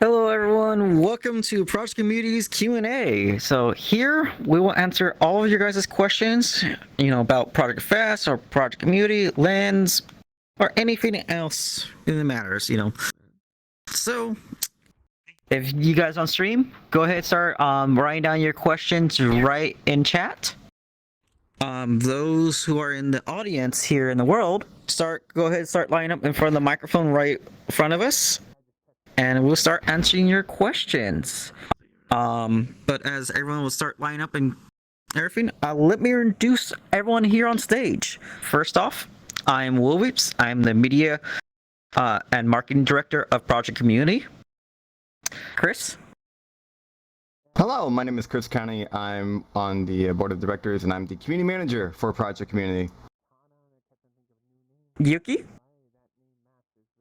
Hello everyone, welcome to Project Community's Q&A. So here we will answer all of your guys' questions, about Project Fast or Project Community, Lens, or anything else that matters, So if you guys on stream, go ahead and start writing down your questions right in chat. Those who are in the audience here in the world, go ahead and start lining up in front of the microphone right in front of us. And we'll start answering your questions. But as everyone will start lining up and everything, let me introduce everyone here on stage. First off, I'm Will Weeps. I'm the media and marketing director of Project Community. Chris? Hello, my name is Chris County. I'm on the board of directors and I'm the community manager for Project Community. Yuki?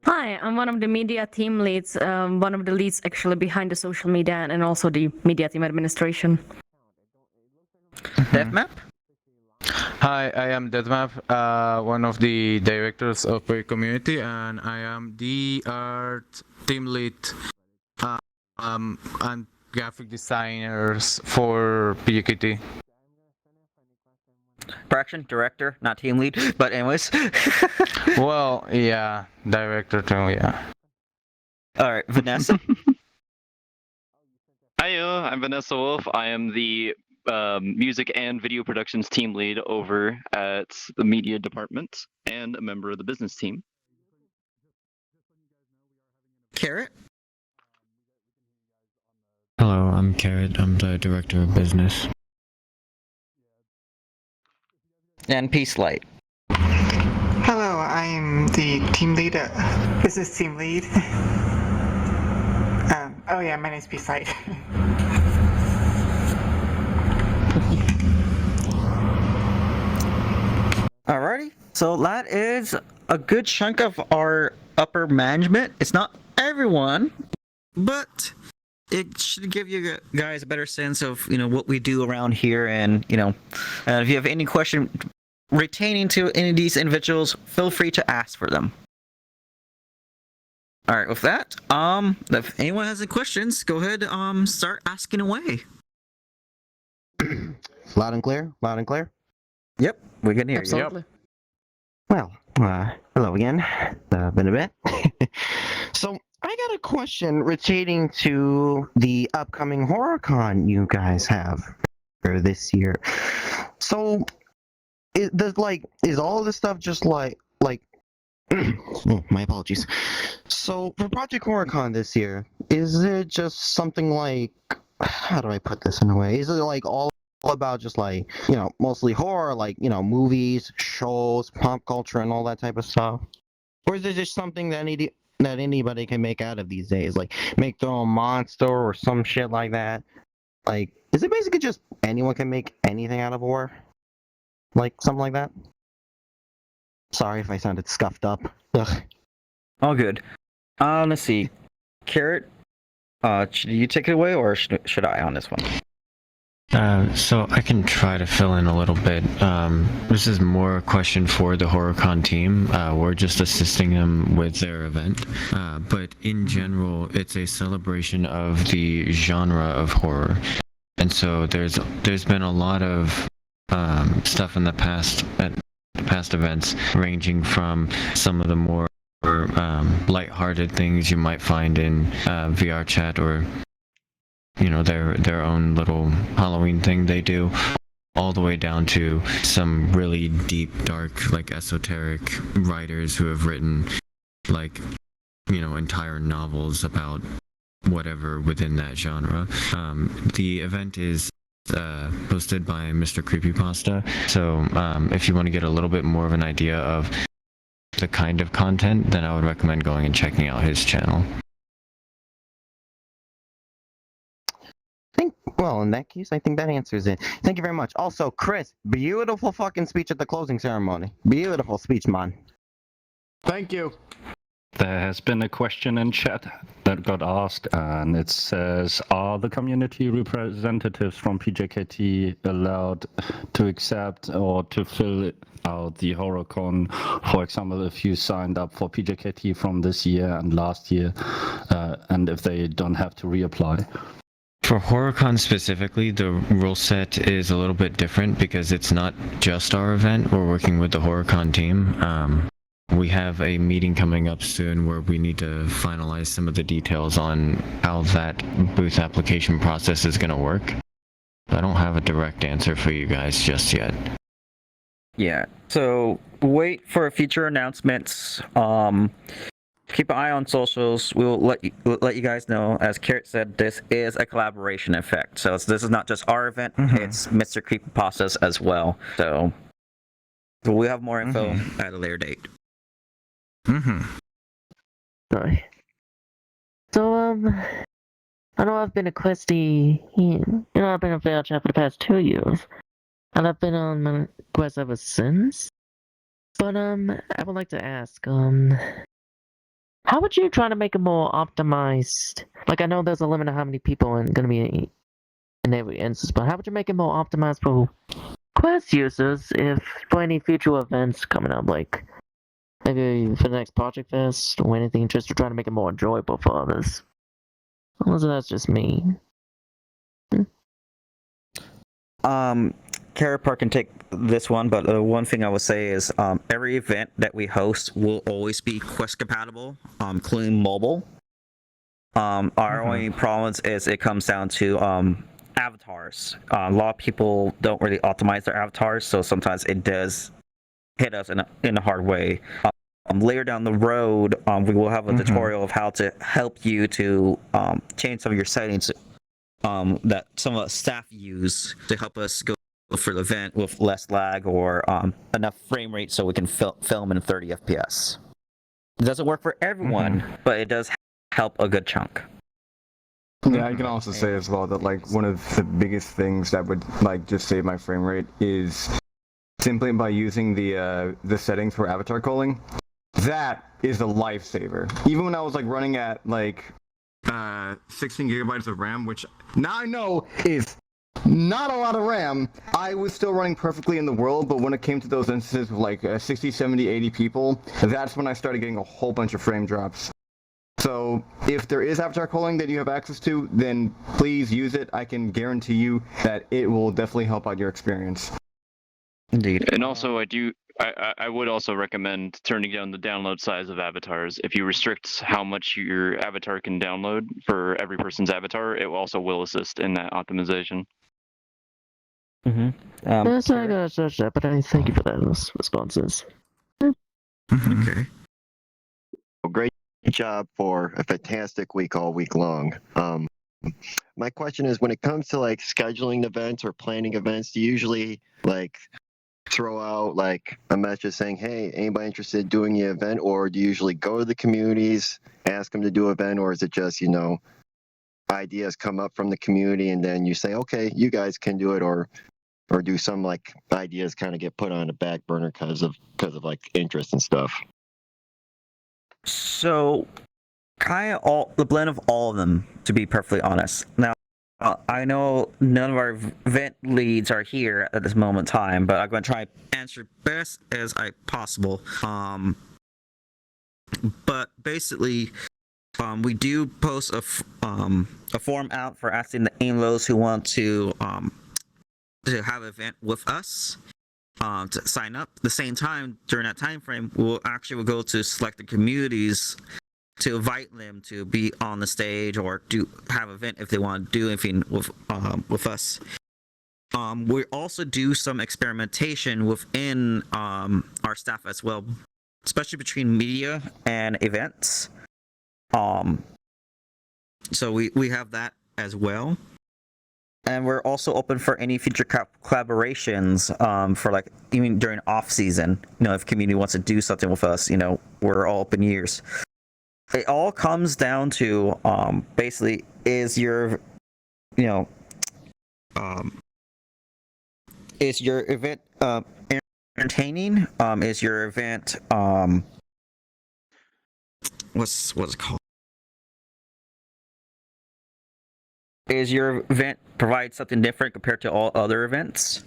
Hi, I'm one of the media team leads, one of the leads actually behind the social media and also the media team administration. Deathmap? Hi, I am Deathmap, one of the directors of Project Community, and I am the art team lead and graphic designers for PJKT. Production director, not team lead, but anyways. Well, yeah, director too, yeah. Alright, Vanessa? Hi, I'm Vanessa Wolf. I am the music and video productions team lead over at the media department and a member of the business team. Carrot? Hello, I'm Carrot. I'm the director of business. And Peace Light. Hello, I'm the team lead, business team lead. Oh yeah, my name's Peace Light. Alrighty, so that is a good chunk of our upper management. It's not everyone, but it should give you guys a better sense of what we do around here, and if you have any question retaining to any of these individuals, feel free to ask for them. All right, with that, if anyone has any questions, go ahead, start asking away. Loud and clear. Loud and clear. Yep, we can hear Absolutely. you. Well, hello again. Been a bit. So I got a question retaining to the upcoming HorrorCon you guys have for this year. So, is all of this stuff just like? Oh, my apologies. So for Project HorrorCon this year, is it just something like? How do I put this in a way? Is it like all about just like mostly horror, like movies, shows, pop culture, and all that type of stuff, or is it just something that anybody can make out of these days, like make their own monster or some shit like that? Like, is it basically just anyone can make anything out of horror, like something like that? Sorry if I sounded scuffed up. Ugh. All good. Let's see. Carrot, should you take it away, or should I on this one? So I can try to fill in a little bit. This is more a question for the HorrorCon team. We're just assisting them with their event. But in general, it's a celebration of the genre of horror. And so there's been a lot of stuff in the past events, ranging from some of the more lighthearted things you might find in VR chat, or their own little Halloween thing they do, all the way down to some really deep, dark, like esoteric writers who have written entire novels about whatever within that genre. The event is hosted by Mr. Creepypasta, so if you want to get a little bit more of an idea of the kind of content, then I would recommend going and checking out his channel. Well, in that case, I think that answers it. Thank you very much. Also, Chris, beautiful fucking speech at the closing ceremony. Beautiful speech, man. Thank you. There has been a question in chat that got asked, and it says, are the community representatives from PJKT allowed to accept or to fill out the HorrorCon? For example, if you signed up for PJKT from this year and last year, and if they don't have to reapply. For HorrorCon specifically, the rule set is a little bit different because it's not just our event. We're working with the HorrorCon team. We have a meeting coming up soon where we need to finalize some of the details on how that booth application process is going to work. I don't have a direct answer for you guys just yet. Yeah, so wait for future announcements. Keep an eye on socials. We'll let you guys know. As Carrot said, this is a collaboration effect. So this is not just our event, it's Mr. Creepypasta's as well. So we'll have more info at a later date. Sorry. So, I know I've been a questie, I've been a fail chat for the past 2 years, and I've been on my quest ever since. But, I would like to ask, how would you try to make it more optimized? Like, I know there's a limit of how many people are gonna be in every instance, but how would you make it more optimized for quest users if for any future events coming up, like maybe for the next Project Fest or anything, just to try to make it more enjoyable for others? Unless that's just me. Carrot Park can take this one, but one thing I would say is every event that we host will always be Quest compatible, including mobile. Our only problem is it comes down to avatars. A lot of people don't really optimize their avatars, so sometimes it does hit us in a hard way. Later down the road, we will have a tutorial of how to help you to change some of your settings that some of the staff use to help us go for the event with less lag or enough frame rate so we can film in 30 FPS. It doesn't work for everyone, but it does help a good chunk. Yeah, I can also say as well that like one of the biggest things that would like just save my frame rate is simply by using the settings for avatar calling. That is a lifesaver. Even when I was like running at like 16 gigabytes of RAM, which now I know is not a lot of RAM, I was still running perfectly in the world, but when it came to those instances with like 60, 70, 80 people, that's when I started getting a whole bunch of frame drops. So if there is avatar calling that you have access to, then please use it. I can guarantee you that it will definitely help out your experience. Indeed. And also, I would also recommend turning down the download size of avatars. If you restrict how much your avatar can download for every person's avatar, it also will assist in that optimization. Yes, I gotta search that, but I thank you for those responses. Okay. Well, great job for a fantastic week all week long. My question is, when it comes to like scheduling events or planning events, do you usually like throw out like a message saying, hey, anybody interested in doing the event, or do you usually go to the communities, ask them to do an event, or is it just, ideas come up from the community and then you say, okay, you guys can do it, or do some like ideas kind of get put on the back burner because of like interest and stuff? So, kind of the blend of all of them, to be perfectly honest. Now, I know none of our event leads are here at this moment in time, but I'm going to try to answer best as I possible. But basically, we do post a form out for asking the AIMLOs who want to have an event with us to sign up. At the same time, during that time frame, we'll go to select the communities to invite them to be on the stage or have an event if they want to do anything with us. We also do some experimentation within our staff as well, especially between media and events. So we have that as well. And we're also open for any future collaborations for like even during off season. If community wants to do something with us, we're all open ears. It all comes down to basically, is your event entertaining? Is your event what's it called? Is your event provide something different compared to all other events?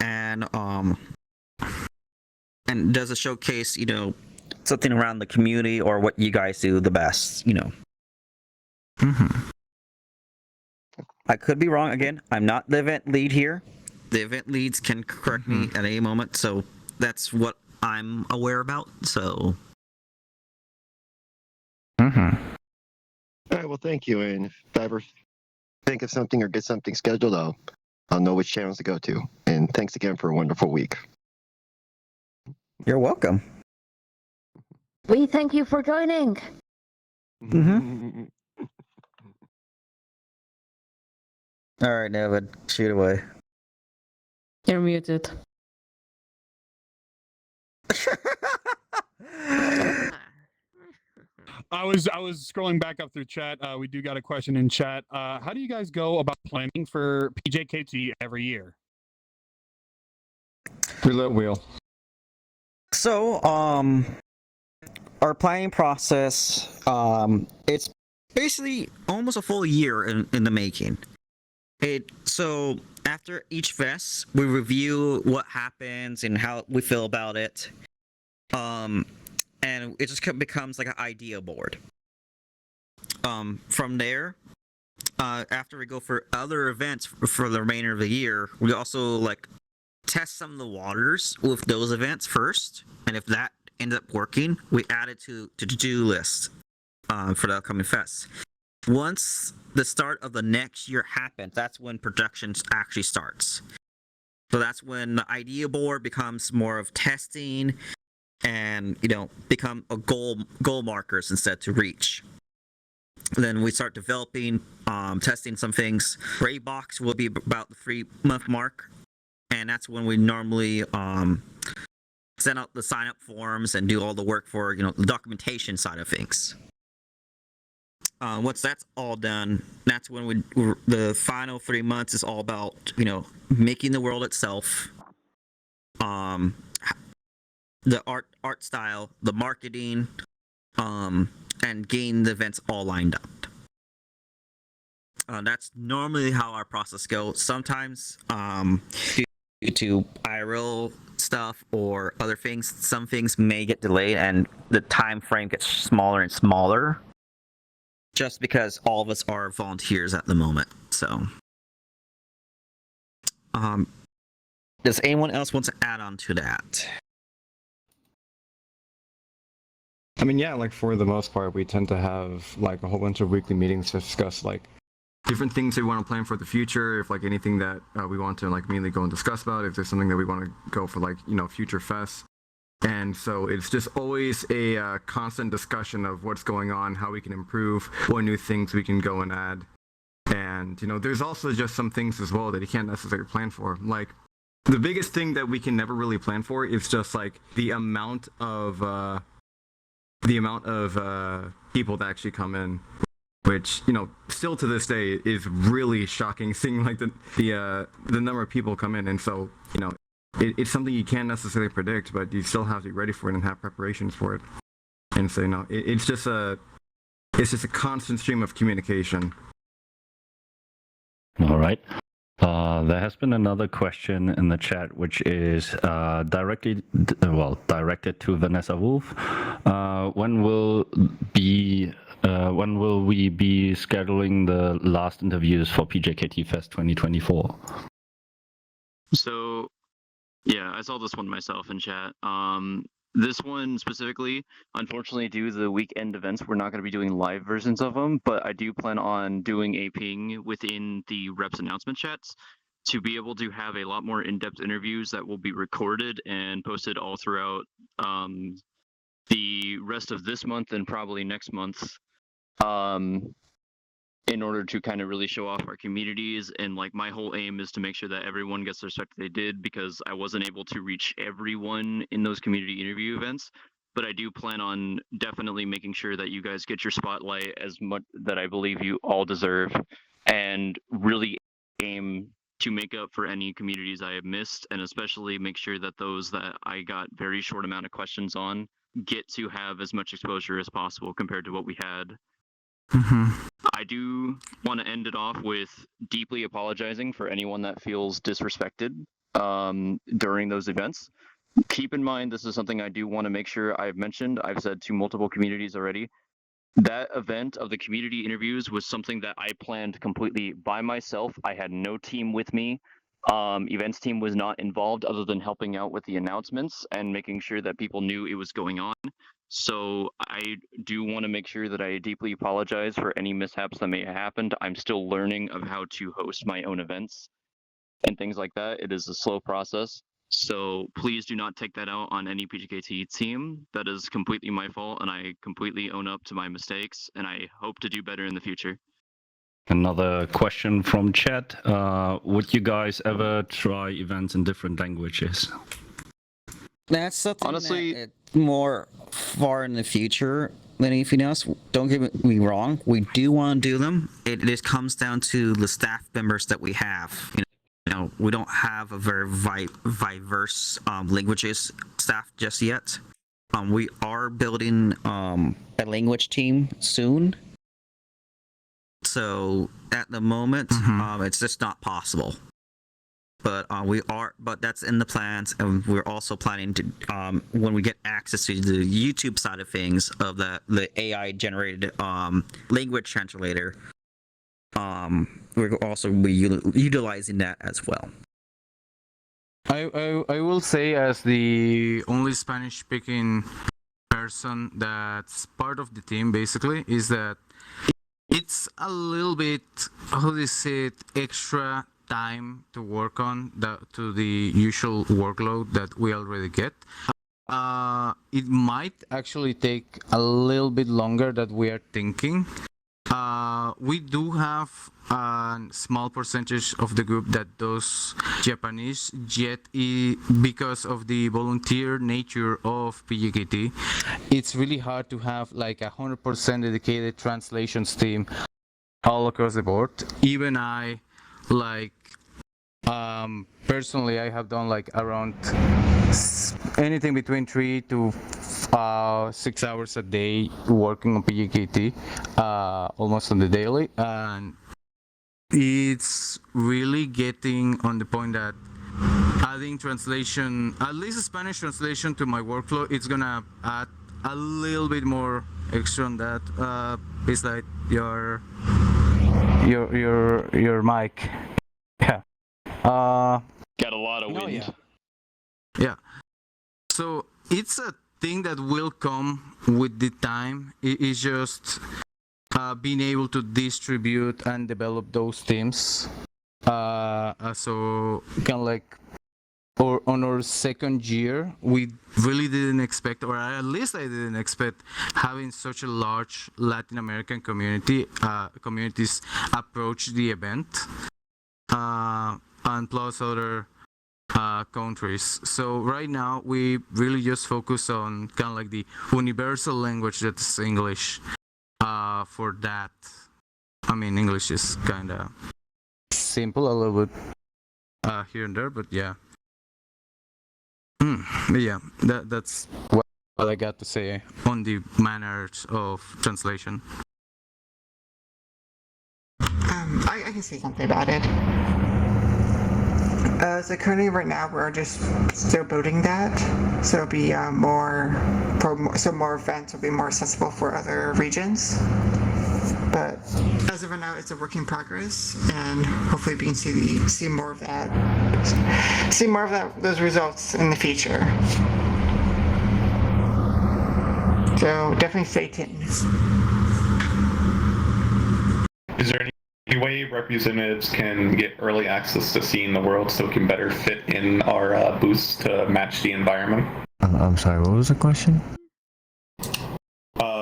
And does it showcase, something around the community or what you guys do the best, I could be wrong again. I'm not the event lead here. The event leads can correct me at any moment, so that's what I'm aware about. So. All right. Well, thank you. And if I ever think of something or get something scheduled, I'll know which channels to go to. And thanks again for a wonderful week. You're welcome. We thank you for joining. All right, David, shoot away. You're muted. I was scrolling back up through chat. We do got a question in chat. How do you guys go about planning for PJKT every year? Roulette wheel. So, our planning process, it's basically almost a full year in the making. So after each fest, we review what happens and how we feel about it. And it just becomes like an idea board. From there, after we go for other events for the remainder of the year, we also test some of the waters with those events first, and if that ends up working, we add it to to-do list for the upcoming fest. Once the start of the next year happens, that's when production actually starts. So that's when the idea board becomes more of testing and become a goal markers instead to reach. Then we start developing, testing some things. Gray box will be about the 3-month mark, and that's when we normally send out the sign up forms and do all the work for the documentation side of things. Once that's all done, that's when the final 3 months is all about making the world itself, the art style, the marketing, and getting the events all lined up. That's normally how our process goes. Sometimes due to IRL stuff or other things, some things may get delayed and the time frame gets smaller and smaller, just because all of us are volunteers at the moment. So does anyone else want to add on to that? I mean, yeah, for the most part, we tend to have a whole bunch of weekly meetings to discuss different things that we want to plan for the future. If anything that we want to mainly go and discuss about, if there's something that we want to go for future fests. And so it's just always a constant discussion of what's going on, how we can improve, what new things we can go and add. And there's also just some things as well that you can't necessarily plan for. The biggest thing that we can never really plan for is just the amount of people that actually come in, which still to this day is really shocking, seeing the number of people come in. And so it's something you can't necessarily predict, but you still have to be ready for it and have preparations for it. And so it's just a constant stream of communication. All right. There has been another question in the chat, which is directed to Vanessa Wolf. When will we be scheduling the last interviews for PJKT Fest 2024? So, yeah, I saw this one myself in chat. This one specifically, unfortunately, due to the weekend events, we're not going to be doing live versions of them, but I do plan on doing a ping within the reps announcement chats to be able to have a lot more in-depth interviews that will be recorded and posted all throughout the rest of this month and probably next month, in order to kind of really show off our communities. And my whole aim is to make sure that everyone gets the respect they did, because I wasn't able to reach everyone in those community interview events. But I do plan on definitely making sure that you guys get your spotlight as much that I believe you all deserve, and really aim to make up for any communities I have missed, and especially make sure that those that I got very short amount of questions on get to have as much exposure as possible compared to what we had. I do want to end it off with deeply apologizing for anyone that feels disrespected during those events. Keep in mind, this is something I do want to make sure I've mentioned. I've said to multiple communities already. That event of the community interviews was something that I planned completely by myself. I had no team with me. Events team was not involved other than helping out with the announcements and making sure that people knew it was going on. So I do want to make sure that I deeply apologize for any mishaps that may have happened. I'm still learning of how to host my own events and things like that. It is a slow process. So please do not take that out on any PJKT team. That is completely my fault, and I completely own up to my mistakes, and I hope to do better in the future. Another question from chat. Would you guys ever try events in different languages? That's something Honestly, that it's more far in the future than anything else. Don't get me wrong, we do want to do them. It just comes down to the staff members that we have. You know, we don't have a very diverse languages staff just yet. We are building a language team soon. So at the moment, it's just not possible. But but that's in the plans, and we're also planning to, when we get access to the YouTube side of things of the AI generated language translator, we're also be utilizing that as well. I will say, as the only Spanish speaking person that's part of the team, basically, is that it's a little bit, how do you say it, extra time to work on to the usual workload that we already get. It might actually take a little bit longer than we are thinking. We do have a small percentage of the group that does Japanese, yet because of the volunteer nature of PJKT, it's really hard to have like 100% dedicated translations team all across the board. Even I, personally, I have done like around anything between 3 to 6 hours a day working on PJKT, almost on the daily, and it's really getting on the point that adding translation, at least a Spanish translation, to my workflow, it's gonna add a little bit more extra on that. Besides your mic. Yeah. Got a lot of wind. Yeah. So it's a thing that will come with the time. It is just being able to distribute and develop those teams. So kind of like, or on our second year, we really didn't expect, or at least I didn't expect, having such a large Latin American communities approach the event, and plus other countries. So right now we really just focus on kind of like the universal language that's English. For that, I mean, English is kind of simple a little bit here and there, but yeah. But yeah, that's what I got to say on the manners of translation. I can say something about it. So currently, right now, we're just still building that. So it'll be more events will be more accessible for other regions. But as of right now, it's a work in progress, and hopefully, we can see more of that. See more of those results in the future. So definitely stay tuned. Is there any way representatives can get early access to seeing the world so it can better fit in our booths to match the environment? I'm sorry, what was the question?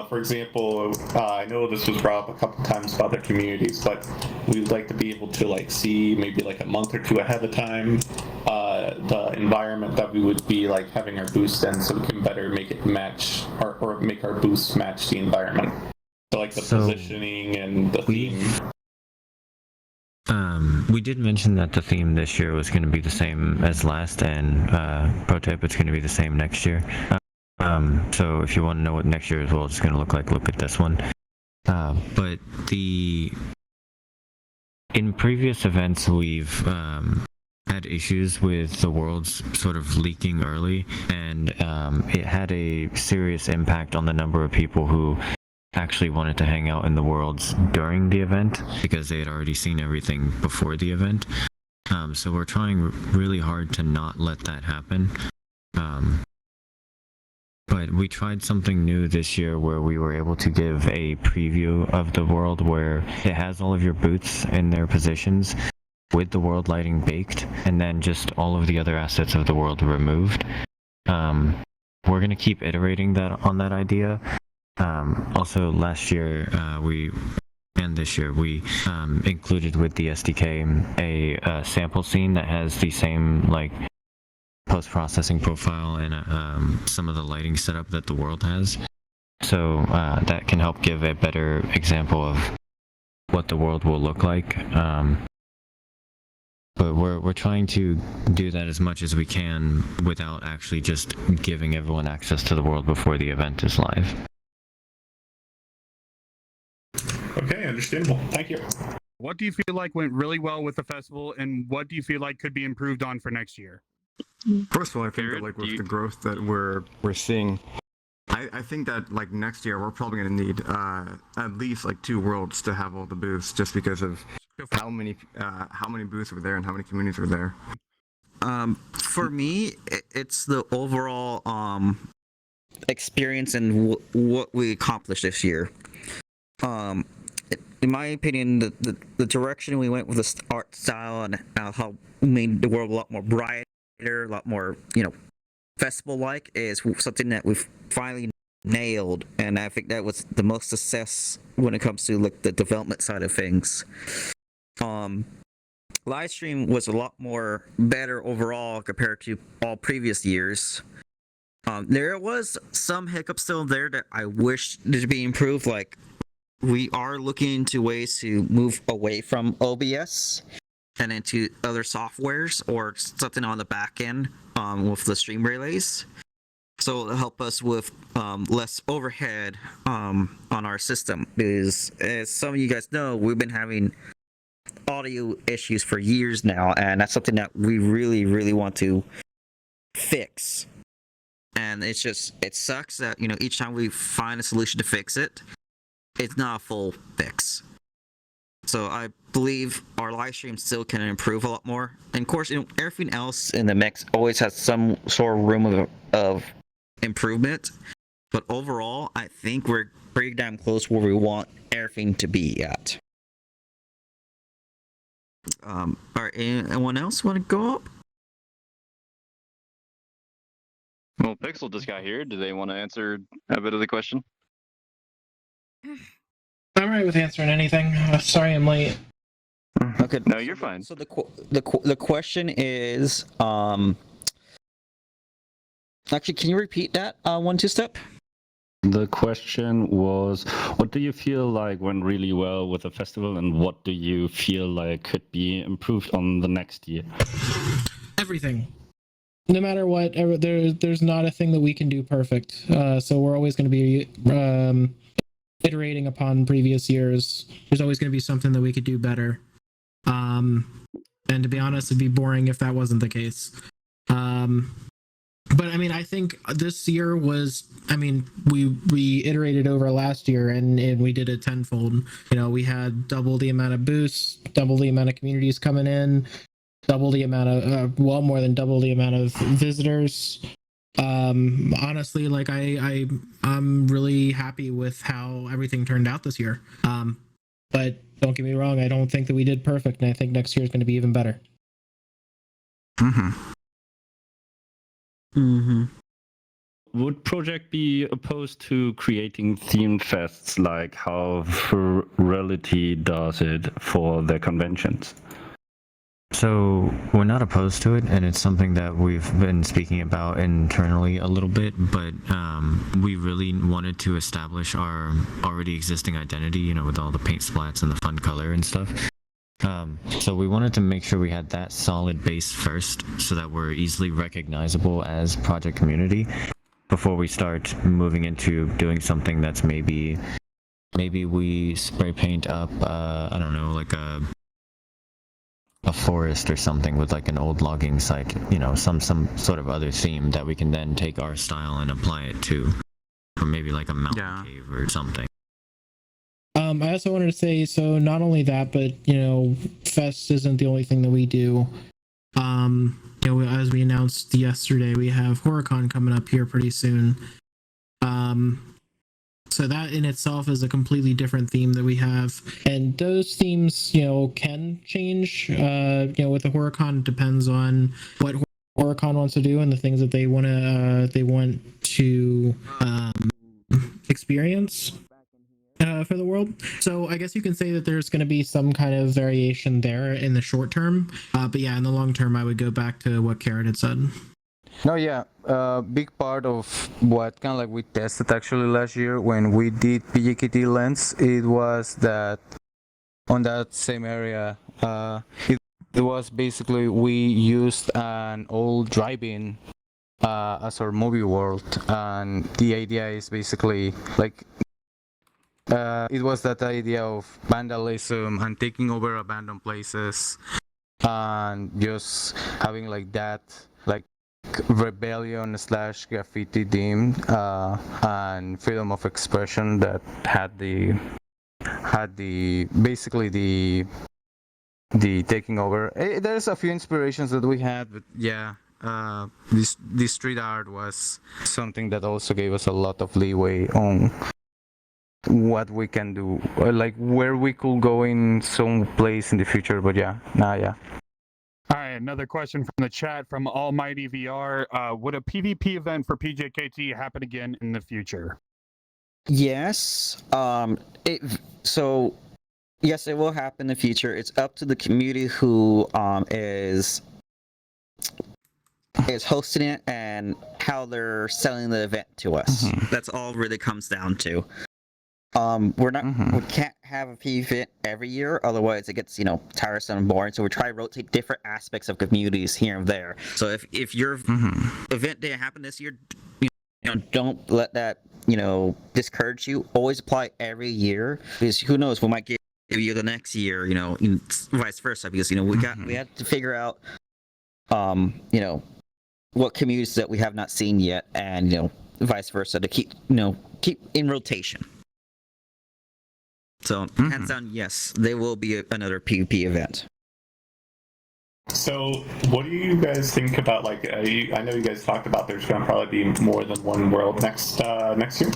For example, I know this was brought up a couple times by other communities, but we'd like to be able to like see maybe like a month or two ahead of time the environment that we would be like having our booths in, so we can better make it match or make our booths match the environment. So like the positioning and the theme. We did mention that the theme this year was going to be the same as last, and prototype it's going to be the same next year. So if you want to know what next year's world is going to look like, look at this one. But in previous events, we've had issues with the worlds sort of leaking early, and it had a serious impact on the number of people who actually wanted to hang out in the worlds during the event because they had already seen everything before the event. So we're trying really hard to not let that happen. But we tried something new this year where we were able to give a preview of the world where it has all of your booths in their positions with the world lighting baked, and then just all of the other assets of the world removed. We're going to keep iterating on that idea. Also, last year, and this year, we included with the SDK a sample scene that has the same, like, post-processing profile and some of the lighting setup that the world has. So that can help give a better example of what the world will look like. But we're trying to do that as much as we can without actually just giving everyone access to the world before the event is live. Okay, understandable. Thank you. What do you feel like went really well with the festival, and what do you feel like could be improved on for next year? First of all, I think that, like, with the growth that we're seeing, I think that, like, next year we're probably going to need at least like 2 worlds to have all the booths, just because of how many booths were there and how many communities were there. For me, it's the overall experience and what we accomplished this year. In my opinion, the direction we went with the art style and how we made the world a lot more brighter, a lot more, festival-like, is something that we've finally nailed, and I think that was the most success when it comes to, like, the development side of things. Live stream was a lot more better overall compared to all previous years. There was some hiccups still there that I wish to be improved, like we are looking into ways to move away from OBS and into other softwares or something on the back end with the stream relays. So it'll help us with less overhead on our system. Because as some of you guys know, we've been having audio issues for years now, and that's something that we really, really want to fix. And it sucks that, each time we find a solution to fix it, it's not a full fix. So I believe our live stream still can improve a lot more. And of course, everything else in the mix always has some sort of room of improvement. But overall, I think we're pretty damn close where we want everything to be at. All right, anyone else want to go up? Well, Pixel just got here. Do they want to answer a bit of the question? I'm right with answering anything. Sorry I'm late. Okay. No, you're fine. So the question is, actually, can you repeat that 1-2 step? The question was, what do you feel like went really well with the festival, and what do you feel like could be improved on the next year? Everything. No matter what, there's not a thing that we can do perfect. So we're always going to be iterating upon previous years. There's always going to be something that we could do better. And to be honest, it'd be boring if that wasn't the case. But I mean, I think this year was, we iterated over last year and we did it tenfold. We had double the amount of booths, double the amount of communities coming in, double the amount of, more than double the amount of visitors. Honestly, like I'm really happy with how everything turned out this year. But don't get me wrong, I don't think that we did perfect, and I think next year is going to be even better. Would Projekt be opposed to creating themed fests like how Reality does it for their conventions? So we're not opposed to it, and it's something that we've been speaking about internally a little bit, but we really wanted to establish our already existing identity, with all the paint splats and the fun color and stuff. So we wanted to make sure we had that solid base first so that we're easily recognizable as Projekt Community. before we start moving into doing something that's maybe we spray paint up I don't know, like a forest or something with like an old logging site, you know, some sort of other theme that we can then take our style and apply it to, or maybe like a mountain cave or something. I also wanted to say, so not only that, but you know, Fest isn't the only thing that we do. You know, as we announced yesterday, we have HorrorCon coming up here pretty soon. So that in itself is a completely different theme that we have, and those themes, you know, can change. You know, with the HorrorCon, it depends on what HorrorCon wants to do and the things that they want to experience for the world. So I guess you can say that there's going to be some kind of variation there in the short term, but yeah, in the long term, I would go back to what Carrot had said. No, yeah, big part of what kind of like we tested actually last year when we did PJKT Lens, it was that on that same area, it was basically we used an old drive-in as our movie world, and the idea is basically like it was that idea of vandalism and taking over abandoned places and just having like that like rebellion / graffiti theme and freedom of expression that had the basically the taking over. There's a few inspirations that we had, but yeah, this street art was something that also gave us a lot of leeway on what we can do, like where we could go in some place in the future. But yeah, yeah. All right, another question from the chat from Almighty VR. Would a PvP event for PJKT happen again in the future? Yes. Yes, it will happen in the future. It's up to the community who is hosting it and how they're selling the event to us. That's all it really comes down to. We can't have a PvP event every year, otherwise it gets, you know, tiresome and boring. So we try to rotate different aspects of communities here and there. So if your event didn't happen this year, you know, don't let that, you know, discourage you. Always apply every year, because who knows, we might give you the next year, you know, and vice versa. Because, you know, we have to figure out, you know, what communities that we have not seen yet, and you know, vice versa, to keep in rotation. So, hands down, yes, there will be another PvP event. So, what do you guys think about, like, I know you guys talked about there's going to probably be more than one world next year.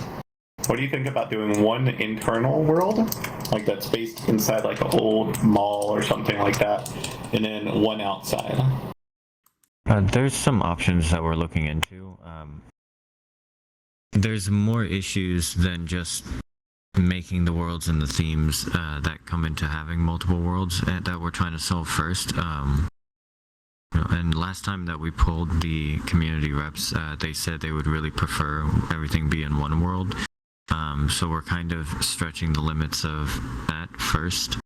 What do you think about doing one internal world, like that's based inside like an old mall or something like that, and then one outside? There's some options that we're looking into. There's more issues than just making the worlds and the themes that come into having multiple worlds that we're trying to solve first. And last time that we pulled the community reps, they said they would really prefer everything be in one world. So we're kind of stretching the limits of that first.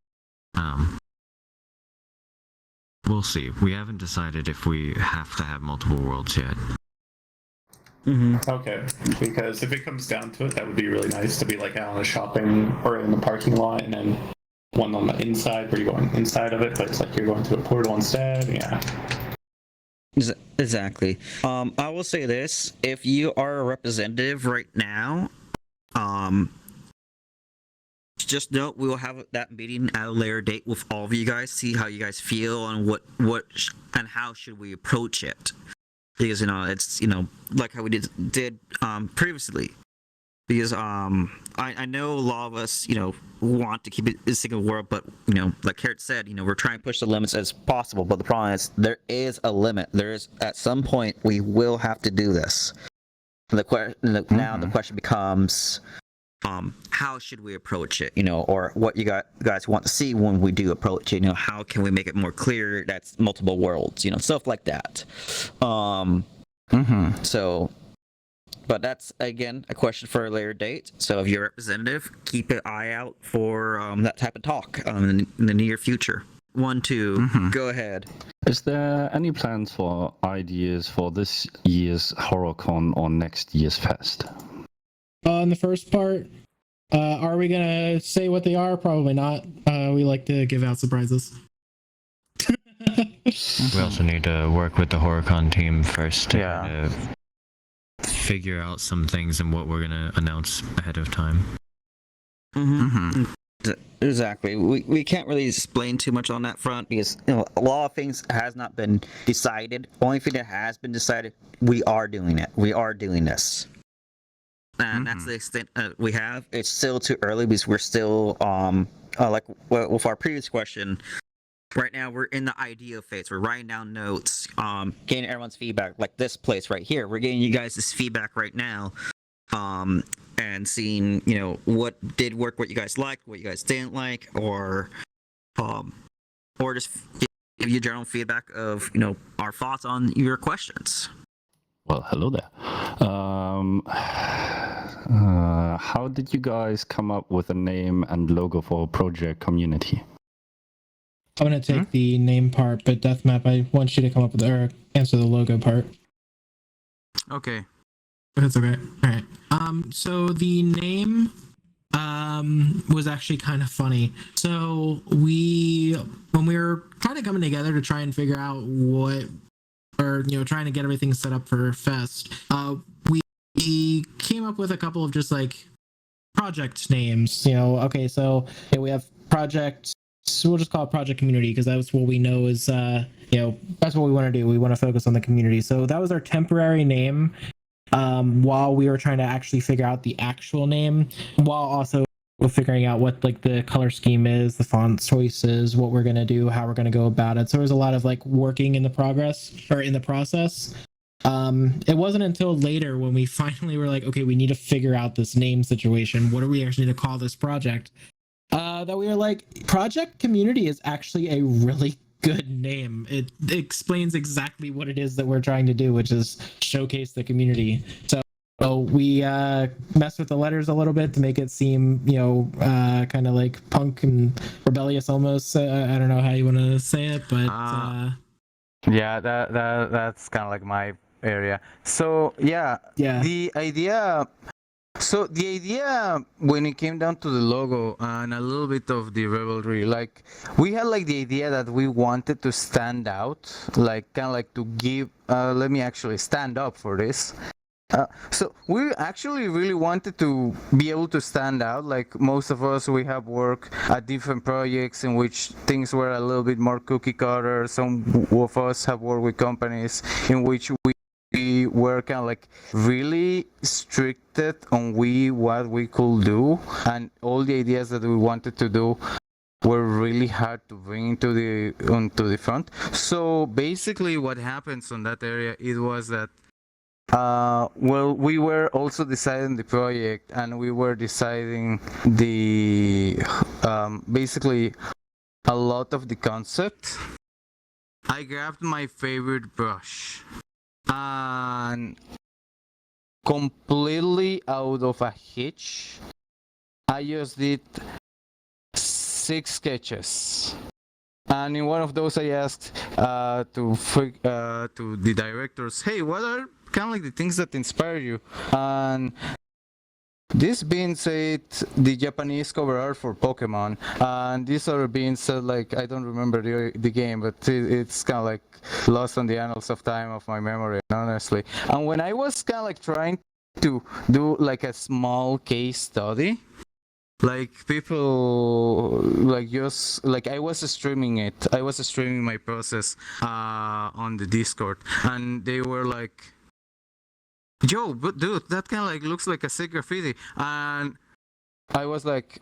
We'll see. We haven't decided if we have to have multiple worlds yet. Okay, because if it comes down to it, that would be really nice to be like out on the shopping or in the parking lot, and then one on the inside where you're going inside of it, but it's like you're going to a portal instead. Yeah. Exactly. I will say this: if you are a representative right now, just note we will have that meeting at a later date with all of you guys. See how you guys feel and what and how should we approach it. Because, you know, it's, you know, like how we did previously. Because I know a lot of us, you know, want to keep it a single world, but, you know, like Carrot said, you know, we're trying to push the limits as possible. But the problem is there is a limit. There is, at some point, we will have to do this. Now the question becomes, how should we approach it? You know, or what you guys want to see when we do approach it? You know, how can we make it more clear that's multiple worlds? You know, stuff like that. So, but that's again a question for a later date. So if you're a representative, keep an eye out for that type of talk in the near future. 1, 2. Go ahead. Is there any plans for ideas for this year's HorrorCon or next year's fest? On the first part, are we gonna say what they are? Probably not. We like to give out surprises. We also need to work with the HorrorCon team first to kind of figure out some things and what we're gonna announce ahead of time. Exactly. We can't really explain too much on that front because a lot of things has not been decided. Only thing that has been decided, we are doing it. We are doing this. And that's the extent we have. It's still too early because we're still like with our previous question. Right now, we're in the idea phase. We're writing down notes, getting everyone's feedback. Like this place right here, we're getting you guys this feedback right now, and seeing what did work, what you guys liked, what you guys didn't like, or just give you general feedback of our thoughts on your questions. Well, hello there. How did you guys come up with a name and logo for Projekt community? I'm gonna take the name part, but Deathmap, I want you to come up with or answer the logo part. Okay. That's okay. All right. So the name was actually kind of funny. So when we were kind of coming together to try and figure out trying to get everything set up for Fest, we came up with a couple of just like project names. Okay, so we have Projekt. So we'll just call it Projekt Community because that's what we know is that's what we want to do. We want to focus on the community. So that was our temporary name while we were trying to actually figure out the actual name, while also figuring out what like the color scheme is, the font choices, what we're gonna do, how we're gonna go about it. So there's a lot of like working in the process. It wasn't until later when we finally were like, okay, we need to figure out this name situation. What are we actually going to call this project? That we were like, Projekt Community is actually a really good name. It explains exactly what it is that we're trying to do, which is showcase the community. So we messed with the letters a little bit to make it seem, kind of like punk and rebellious almost. I don't know how you want to say it, but yeah, that's kind of like my area. So yeah. The idea when it came down to the logo and a little bit of the revelry, like we had like the idea that we wanted to stand out, like kind of like to give let me actually stand up for this. So we actually really wanted to be able to stand out. Like most of us, we have worked at different projects in which things were a little bit more cookie cutter. Some of us have worked with companies in which we were kind of like really restricted on what we could do, and all the ideas that we wanted to do were really hard to bring onto the front. So basically what happens on that area, it was that we were also deciding the project, and we were deciding the basically a lot of the concept. I grabbed my favorite brush and completely out of a hitch, I just did 6 sketches. And in one of those, I asked to the directors, hey, what are kind of like the things that inspire you? And this being said, the Japanese cover art for Pokemon, and this other being said, like, I don't remember the game, but it's kind of like lost on the annals of time of my memory, honestly. And when I was kind of like trying to do like a small case study, like people like just like I was streaming my process on the Discord, and they were like, yo, but dude, that kind of like looks like a sick graffiti. And I was like,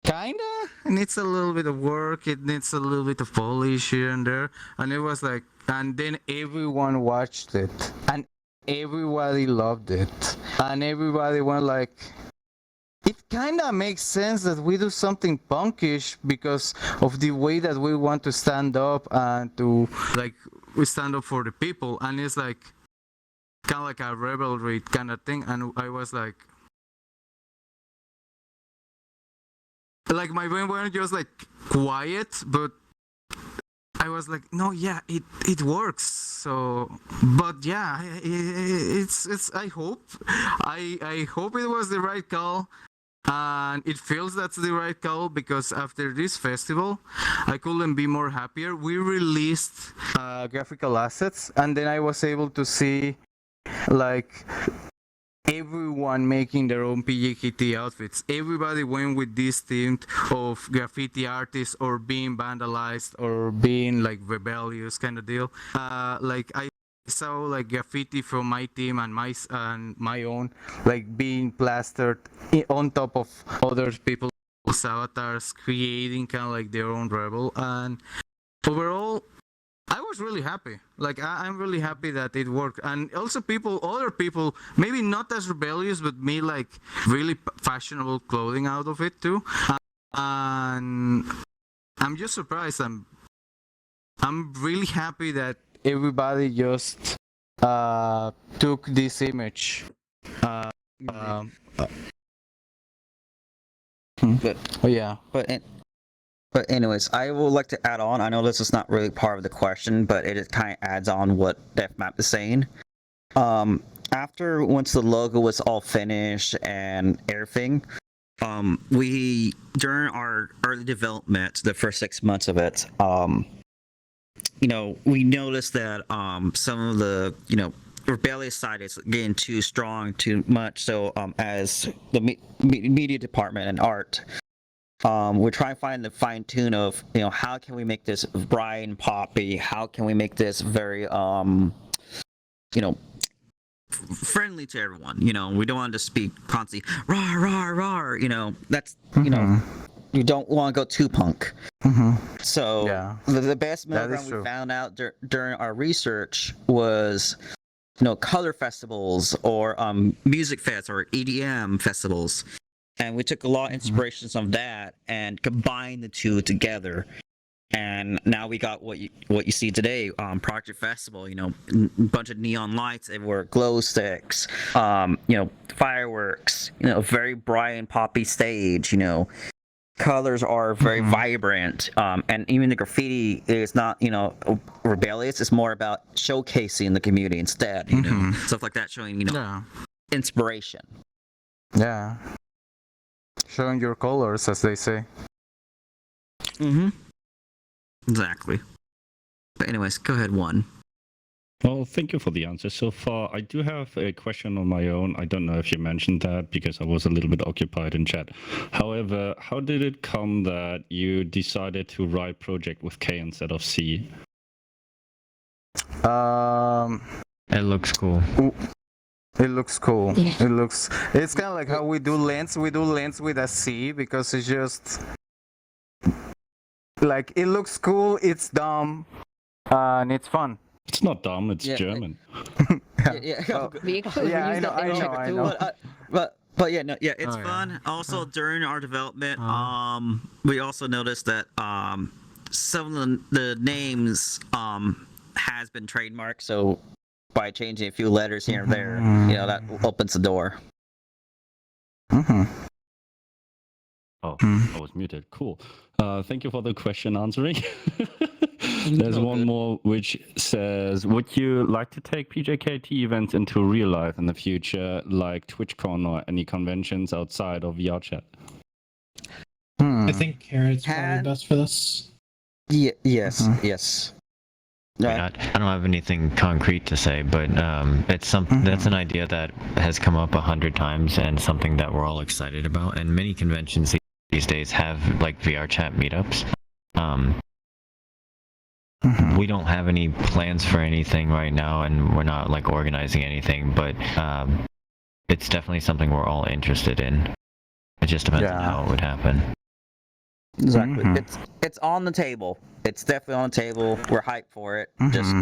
kinda? It needs a little bit of work, it needs a little bit of polish here and there. And it was like, and then everyone watched it, and everybody loved it, and everybody went like, it kinda makes sense that we do something punkish because of the way that we want to stand up and to like we stand up for the people. And it's like kind of like a revelry kind of thing. And I was like my brain went just like quiet, but I was like, no, yeah, it works. So, but yeah, it's. I hope it was the right call, and it feels that's the right call because after this festival, I couldn't be more happier. We released graphical assets, and then I was able to see like everyone making their own PJKT outfits. Everybody went with this theme of graffiti artists or being vandalized or being like rebellious kind of deal. Like I saw like graffiti from my team and my own like being plastered on top of other people's avatars, creating kind of like their own rebel. And overall, I was really happy. Like I'm really happy that it worked, and also other people, maybe not as rebellious, but me like really fashionable clothing out of it too. And I'm just surprised. I'm really happy that everybody just took this image. But yeah, But anyways, I would like to add on. I know this is not really part of the question, but it kind of adds on what DefMap is saying. After once the logo was all finished and everything, we during our early development, the first 6 months of it, we noticed that some of the rebellious side is getting too strong, too much. So as the media department and art. We're trying to find the fine tune of how can we make this bright and poppy, how can we make this very friendly to everyone. We don't want to speak constantly rah rah rah. That's you don't want to go too punk. So yeah, the best middle ground we found out during our research was color festivals or music fests or EDM festivals. And we took a lot of inspirations from that and combined the two together. And now we got what you see today, Projekt Festival, a bunch of neon lights everywhere, glow sticks, fireworks, a very bright and poppy stage, colors are very vibrant, and even the graffiti is not, rebellious, it's more about showcasing the community instead, stuff like that, showing, inspiration. Yeah. Showing your colors, as they say. Exactly. But anyways, go ahead, one. Well, thank you for the answer so far. I do have a question on my own. I don't know if you mentioned that because I was a little bit occupied in chat. However, how did it come that you decided to write Projekt with K instead of C? It looks cool. It looks cool. It's kind of like how we do lens. We do lens with a C because it's just like it looks cool. It's dumb, and it's fun. It's not dumb. It's German. I know. But yeah, no, yeah, it's fun. Also, during our development, we also noticed that some of the names has been trademarked. So by changing a few letters here and there, that opens the door. Oh, I was muted. Cool. Thank you for the question answering. There's one more which says, would you like to take PJKT events into real life in the future, like TwitchCon or any conventions outside of VR chat? I think Carrot's probably best for this. Yes. I don't have anything concrete to say, but it's something that's an idea that has come up 100 times and something that we're all excited about. And many conventions these days have like VR chat meetups. We don't have any plans for anything right now, and we're not like organizing anything, but it's definitely something we're all interested in. It just depends on how it would happen. Exactly. It's on the table. It's definitely on the table. We're hyped for it. Just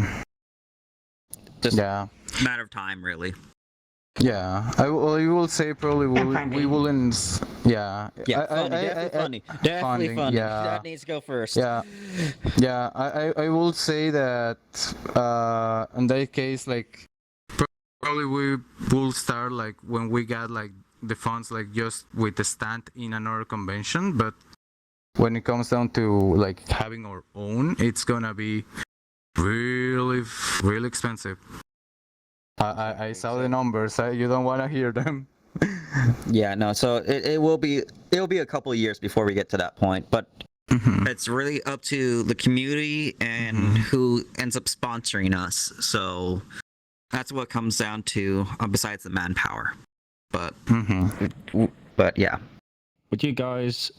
matter of time, really. Yeah, I will say probably we wouldn't. Yeah. Definitely funny. Yeah. That needs to go first. Yeah. I will say that in that case, like probably we will start like when we got like the funds, like just with the stand in another convention, but when it comes down to like having our own, it's gonna be really expensive. I saw the numbers. You don't want to hear them. Yeah, no. So it'll be a couple of years before we get to that point, but it's really up to the community and who ends up sponsoring us. So that's what it comes down to, besides the manpower. But yeah. Would you guys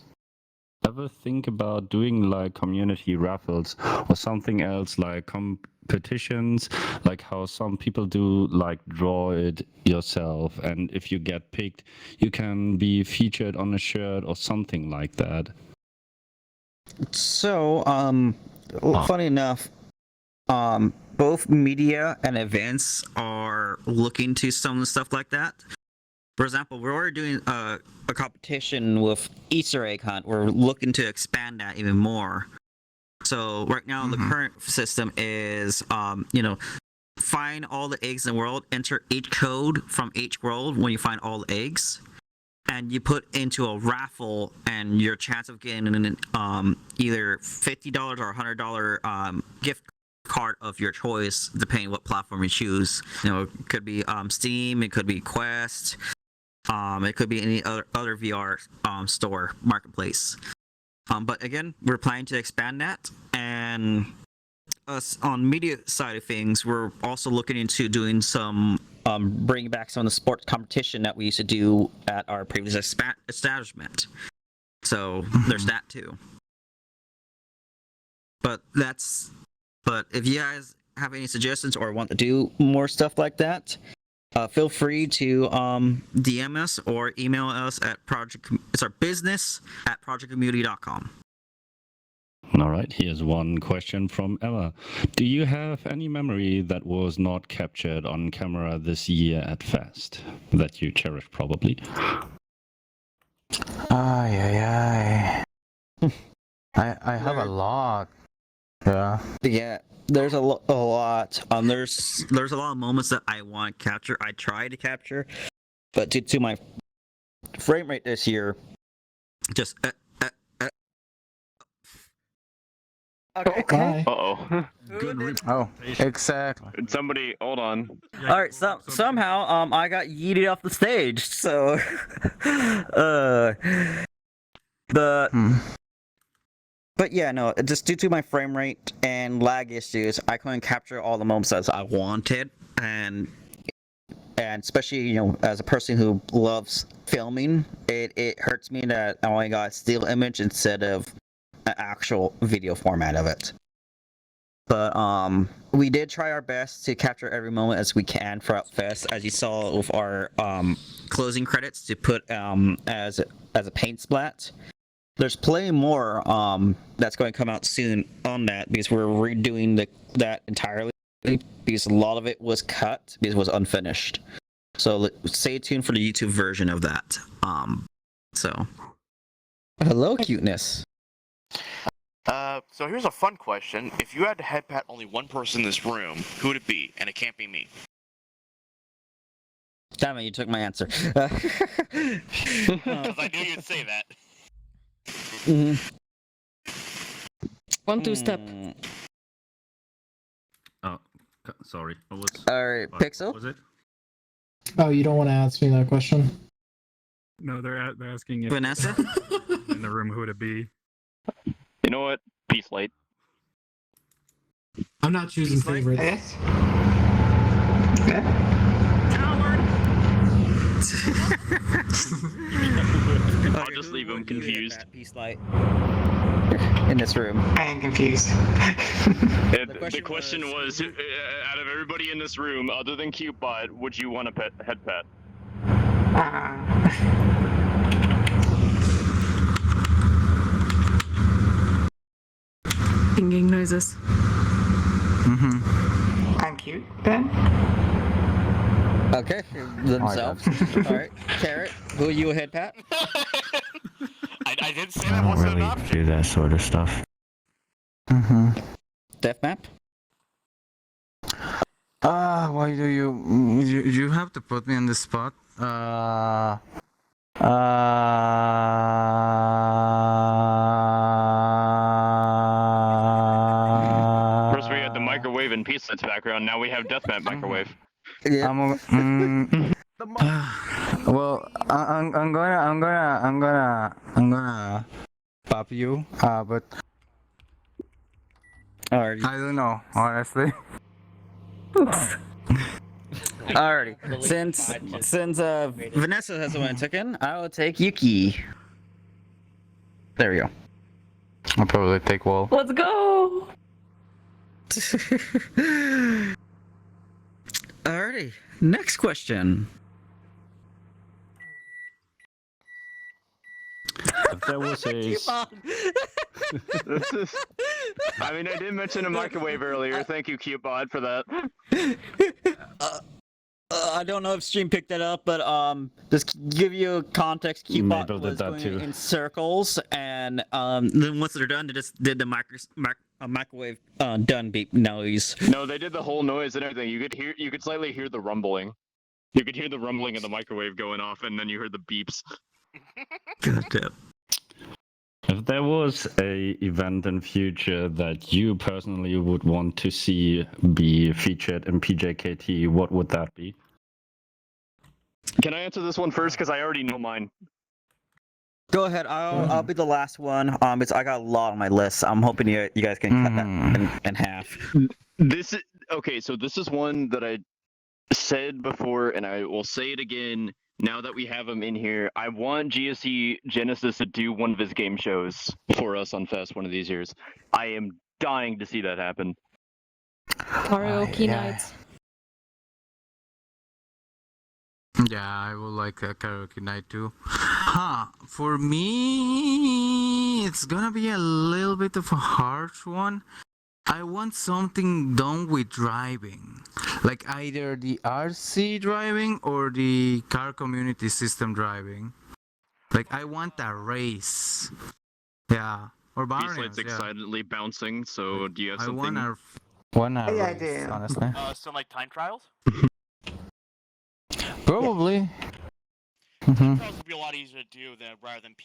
ever think about doing like community raffles or something else, like competitions, like how some people do, like draw it yourself, and if you get picked you can be featured on a shirt or something like that? So funny enough, both media and events are looking to some stuff like that. For example, we're already doing a competition with Easter egg hunt. We're looking to expand that even more. So right now, the current system is, find all the eggs in the world, enter each code from each world when you find all the eggs, and you put into a raffle, and your chance of getting an either $50 or $100 gift card of your choice, depending what platform you choose. It could be Steam, it could be Quest. It could be any other VR store marketplace. But again, we're planning to expand that, and us on media side of things, we're also looking into doing some bringing back some of the sports competition that we used to do at our previous establishment. So there's that too. But if you guys have any suggestions or want to do more stuff like that, feel free to DM us or email us at it's our business@projectcommunity.com. All right, here's one question from Emma. Do you have any memory that was not captured on camera this year at Fest that you cherish, probably? I have a lot. Yeah, there's a lot. There's a lot of moments that I want to capture. I try to capture, but due to my frame rate this year, just okay. Uh-oh. Oh, exactly. Somebody, hold on. All right, somehow I got yeeted off the stage. So But yeah, no, just due to my frame rate and lag issues, I couldn't capture all the moments as I wanted, and especially as a person who loves filming, it hurts me that I only got a still image instead of an actual video format of it. But we did try our best to capture every moment as we can throughout Fest, as you saw with our closing credits to put as a paint splat. There's plenty more that's going to come out soon on that, because we're redoing that entirely, because a lot of it was cut because it was unfinished. So stay tuned for the YouTube version of that. So hello, cuteness. So here's a fun question. If you had to head pat only one person in this room, who would it be? And it can't be me. Damn it, you took my answer. Because I knew you'd say that. Mm-hmm. 1-2 step. Oh, sorry. All right, Pixel. Was it? Oh, you don't want to ask me that question? No, they're asking if Vanessa in the room, who would it be? You know what? Peace light. I'm not choosing favorites. Yes. I'll just leave him confused. Peace light in this room. I am confused. The question was, out of everybody in this room, other than Cupid, would you want a head pat? Pinging noises. I'm cute then. Okay, themselves. All right, Carrot, who are you a head pat? I did say I that don't wasn't an really option. do that sort of stuff. Death map. Why do you have to put me on the spot? Sense background. Now we have Deathmat Microwave. Yeah. Well, I'm gonna pop you. But Alrighty. I don't know, honestly. Alrighty. Since Vanessa has the one taken, I will take Yuki. There we go. I'll probably take Wall. Let's go. Alrighty. Next question. If there was a This is. I mean, I did mention a microwave earlier. Thank you, Cubebot, for that. I don't know if stream picked that up, but just give you context. Cubebot Mabel did was that going too. in circles, and then once they're done, they just did the microwave done beep noise. No, they did the whole noise and everything. You could slightly hear the rumbling. You could hear the rumbling of the microwave going off, and then you heard the beeps. God damn. If there was a event in future that you personally would want to see be featured in PJKT, what would that be? Can I answer this one first? Because I already know mine. Go ahead. I'll be the last one. I got a lot on my list. I'm hoping you guys can cut that in half. This is okay. So this is one that I said before, and I will say it again. Now that we have him in here, I want GSC Genesis to do one of his game shows for us on Fest one of these years. I am dying to see that happen. Karaoke nights. Yeah, I would like a karaoke night too. For me, it's gonna be a little bit of a harsh one. I want something done with driving, like either the RC driving or the car community system driving. Like I want a race. Yeah, or Beastlight's Barrios, yeah. excitedly bouncing. So do you have I something? want a Yeah, I race, do. honestly. So like time trials? Probably. Time trials would be a lot easier to do than rather than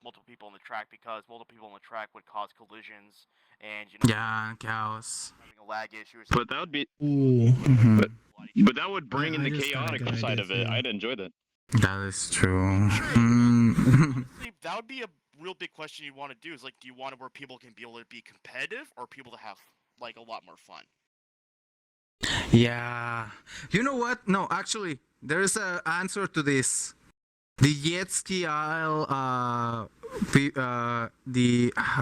multiple people on the track, because multiple people on the track would cause collisions and Yeah, chaos. having a lag issue. Or But that would be. Ooh. But that would bring in the I just got a chaotic good side idea of it. for you. I'd enjoy that. That is true. Honestly, that would be a real big question you want to do. Is like, do you want it where people can be able to be competitive, or people to have like a lot more fun? Yeah. You know what? No, actually, there is an answer to this. The jet ski aisle, I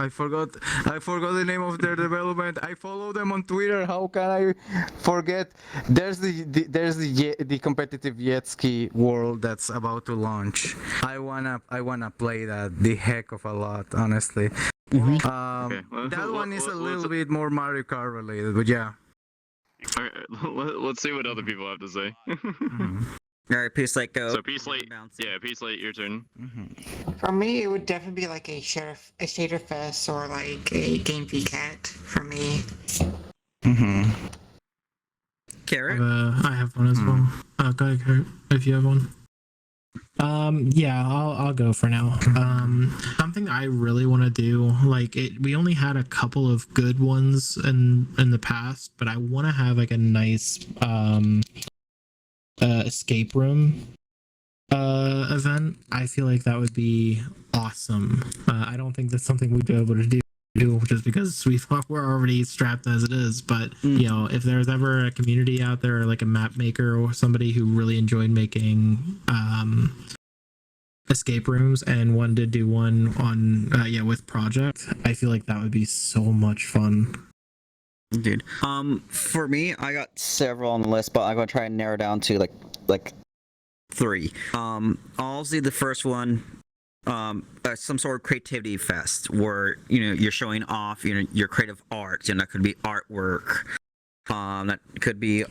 forgot the name of their development. I follow them on Twitter. How can I forget? There's the competitive jet ski world that's about to launch. I wanna play that the heck of a lot, honestly. Okay, That one is a little bit more Mario Kart related, but yeah. All right, let's see what other people have to say. All right, Peace Light, go. So Peace Light, yeah, Peace Light, your turn. For me, it would definitely be like a Shader Fest or like a Game VCAT for me. Carrot? I have one as well. Go ahead, Kurt, if you have one. Yeah, I'll go for now. Something I really want to do, like we only had a couple of good ones in the past, but I want to have like a nice escape room event. I feel like that would be awesome. I don't think that's something we'd be able to do just because we're already strapped as it is, but you know, if there's ever a community out there, like a map maker or somebody who really enjoyed making escape rooms and wanted to do one on with Projekt, I feel like that would be so much fun. Dude. For me, I got several on the list, but I'm gonna try and narrow down to like 3. Obviously the first one, some sort of creativity fest where you're showing off your creative art. That could be artwork. That could be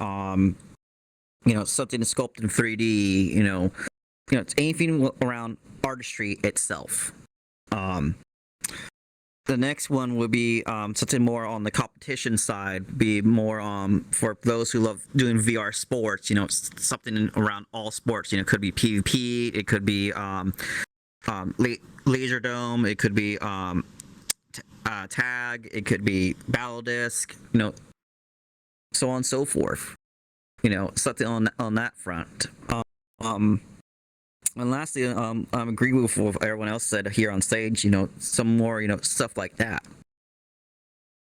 something sculpted in 3D. It's anything around artistry itself. The next one would be something more on the competition side, be more for those who love doing VR sports, something around all sports. It could be PvP, it could be Laser Dome, it could be Tag, it could be Battle Disc, so on and so forth. Something on that front. And lastly, I agree with what everyone else said here on stage. Some more, stuff like that.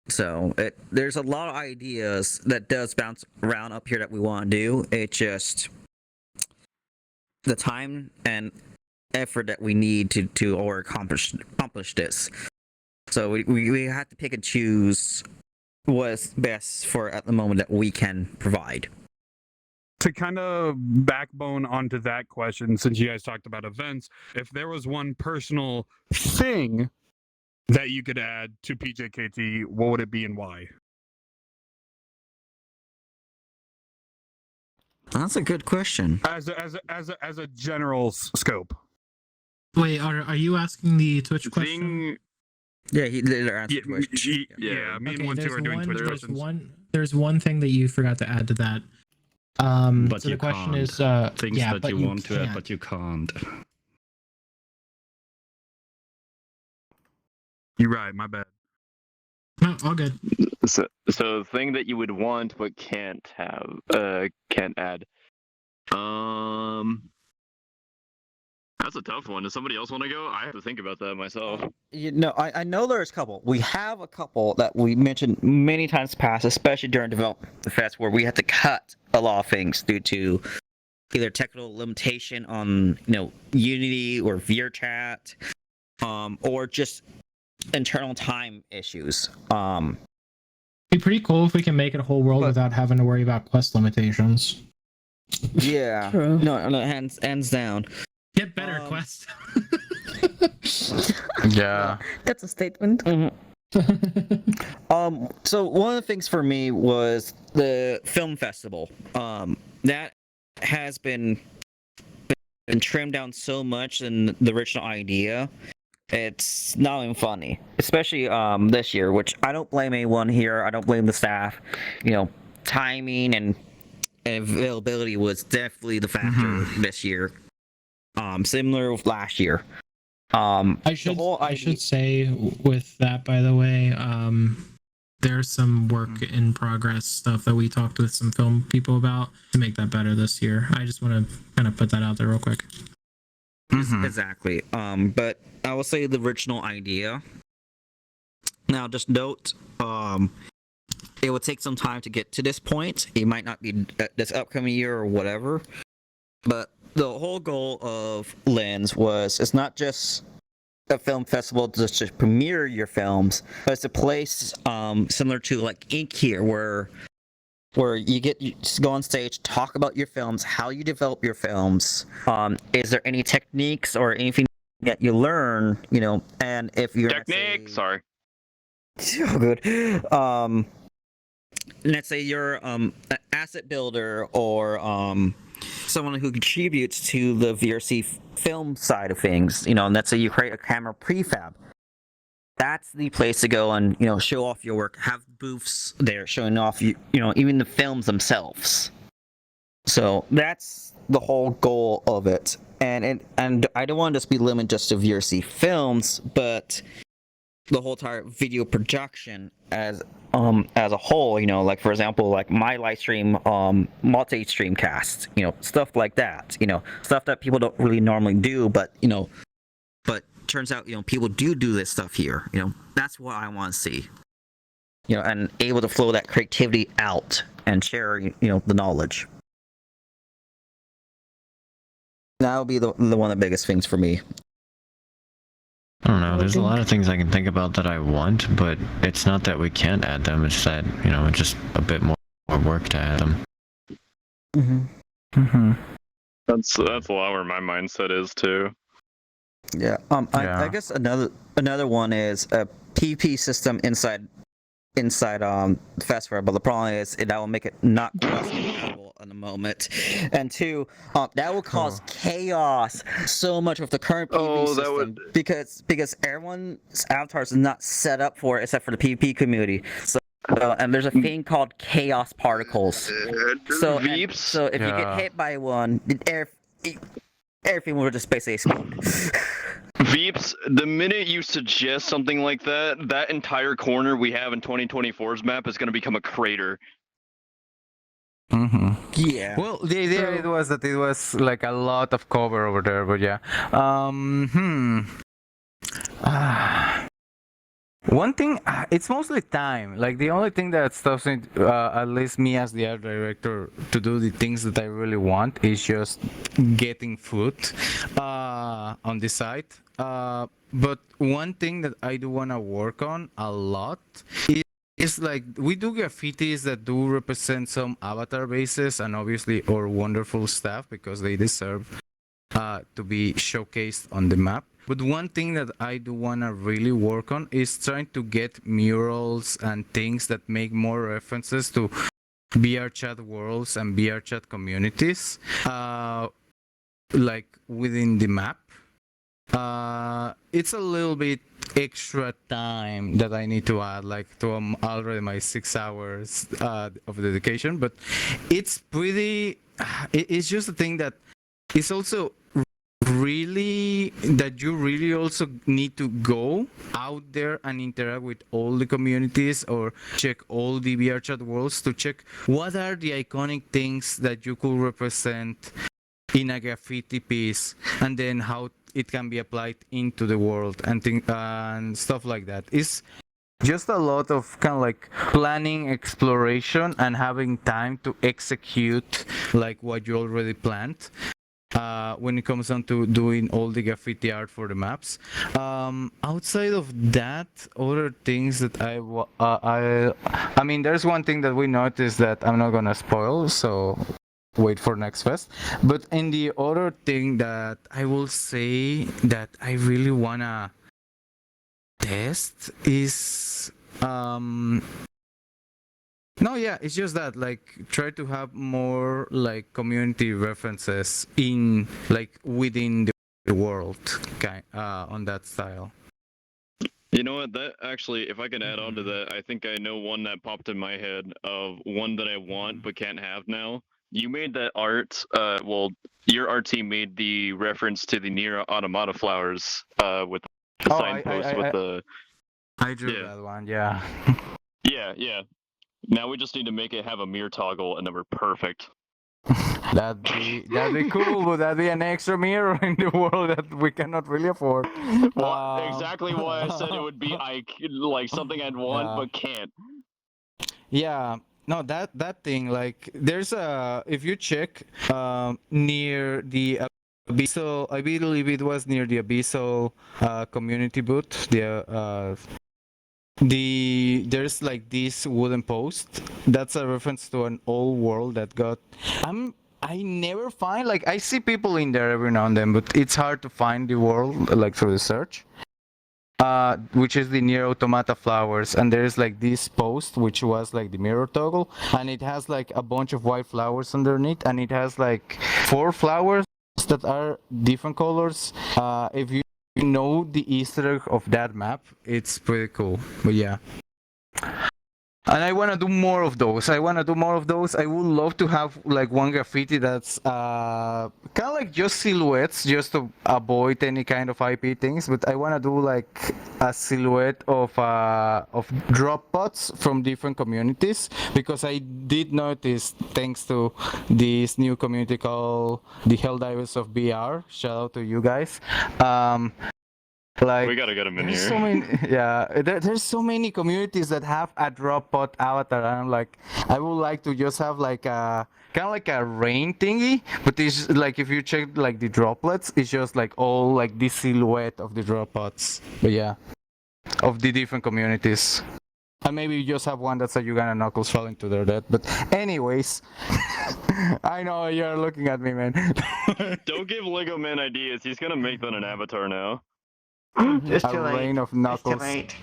So there's a lot of ideas that does bounce around up here that we want to do. It's just the time and effort that we need to accomplish this. So we have to pick and choose what's best for at the moment that we can provide. To kind of backbone onto that question, since you guys talked about events, if there was one personal thing that you could add to PJKT, what would it be and why? That's a good question. As a general scope. Wait, are you asking the Twitch question? Yeah, they're answering questions. Yeah, me and Okay, one two are doing Twitch questions. There's one thing that you forgot to add to that. But so you the question can't. is, Things yeah, that but you want to add, can't. but you can't. You're right, my bad. No, all good. So the thing that you would want but can't have, can't add. That's a tough one. Does somebody else want to go? I have to think about that myself. I know there's a couple. We have a couple that we mentioned many times past, especially during development the fest, where we had to cut a lot of things due to either technical limitation on Unity or VRChat, or just internal time issues. It'd be pretty cool if we can make it a whole world without having to worry about quest limitations. Yeah. True. No, hands down. Get better quest. Yeah. That's a statement. So one of the things for me was the film festival. That has been trimmed down so much in the original idea. It's not even funny, especially this year, which I don't blame anyone here. I don't blame the staff. Timing and availability was definitely the factor this year. Similar with last year. I should say with that, by the way, there's some work in progress stuff that we talked with some film people about to make that better this year. I just want to kind of put that out there real quick. Exactly. But I will say the original idea. Now, just note, it would take some time to get to this point. It might not be this upcoming year or whatever. But the whole goal of Lens was, it's not just a film festival just to premiere your films, but it's a place similar to like Ink here, where you just go on stage, talk about your films, how you develop your films. Is there any techniques or anything that you learn, and if you're sorry. So good. Let's say you're an asset builder or someone who contributes to the VRC film side of things, and let's say you create a camera prefab. That's the place to go and show off your work. Have booths there showing off even the films themselves. So that's the whole goal of it. And I don't want to just be limited just to VRC films, but the whole entire video production as a whole, like for example, like my live stream, multi-stream cast, stuff like that, stuff that people don't really normally do, but turns out, people do this stuff here, that's what I want to see, and able to flow that creativity out and share, the knowledge. That would be the one of the biggest things for me. I don't know. There's a lot of things I can think about that I want, but it's not that we can't add them. It's that it's just a bit more work to add them. That's a lot where my mindset is too. Yeah. I guess another one is a PvP system inside the festival, but the problem is that will make it not compatible in the moment, and two, that will cause chaos so much with the current PvP system because everyone's avatars is not set up for it except for the PvP community. So and there's a thing called chaos particles. So if you get hit by one, everything will just basically explode. Veeps, the minute you suggest something like that, that entire corner we have in 2024's map is going to become a crater. Yeah. Well, the idea it was that it was like a lot of cover over there, but yeah. One thing, it's mostly time. Like the only thing that stops me, at least me as the art director, to do the things that I really want is just getting food on the site. But one thing that I do want to work on a lot is like we do graffitis that do represent some avatar bases and obviously our wonderful staff because they deserve to be showcased on the map. But one thing that I do want to really work on is trying to get murals and things that make more references to BR chat worlds and BR chat communities, like within the map. It's a little bit extra time that I need to add, like to already my 6 hours of dedication, but it's pretty. It's just a thing that is also really that you really also need to go out there and interact with all the communities or check all the VR chat worlds to check what are the iconic things that you could represent in a graffiti piece and then how it can be applied into the world and stuff like that. It's just a lot of kind of like planning, exploration, and having time to execute like what you already planned. When it comes down to doing all the graffiti art for the maps. Outside of that, other things that I mean, there's one thing that we noticed that I'm not gonna spoil, so wait for next fest. But in the other thing that I will say that I really wanna test is no, yeah, it's just that like try to have more like community references in like within the world, on that style. You know what? That actually, if I can add on to that, I think I know one that popped in my head of one that I want but can't have now. You made that art. Well, your art team made the reference to the Nier Automata flowers with the signpost with the. I drew that one. Yeah. Yeah. Now we just need to make it have a mirror toggle, and then we're perfect. That'd be cool, but that'd be an extra mirror in the world that we cannot really afford. Exactly why I said it would be like something I'd want but can't. Yeah, no, that thing like there's a if you check near the Abyssal, I believe it was near the Abyssal community booth. There's like this wooden post that's a reference to an old world that got I never find like I see people in there every now and then, but it's hard to find the world like through the search. Which is the Nier Automata flowers, and there's like this post which was like the mirror toggle, and it has like a bunch of white flowers underneath, and it has like 4 flowers that are different colors. If you know the Easter egg of that map, it's pretty cool. But yeah. And I want to do more of those. I would love to have like one graffiti that's kind of like just silhouettes, just to avoid any kind of IP things. But I want to do like a silhouette of drop pods from different communities, because I did notice, thanks to this new community called the Helldivers of BR. Shout out to you guys. Like, we gotta get them in here. So many, there's so many communities that have a drop pod avatar, and I'm like, I would like to just have like a kind of like a rain thingy, but it's like if you check like the droplets, it's just like all like this silhouette of the drop pods. But yeah, of the different communities. And maybe you just have one that's a Uganda Knuckles falling to their death. But anyways, I know you're looking at me, man. Don't give Lego Man ideas. He's gonna make that an avatar now. It's too A late. rain of knuckles. It's too late.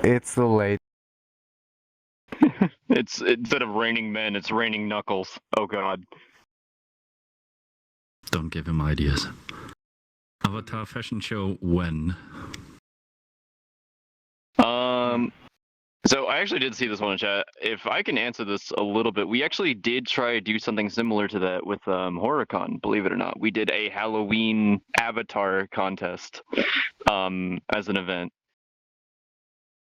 It's too late. It's instead of raining men, it's raining knuckles. Oh god. Don't give him ideas. Avatar fashion show when? So I actually did see this one in chat. If I can answer this a little bit, we actually did try to do something similar to that with HorrorCon, believe it or not. We did a Halloween avatar contest as an event.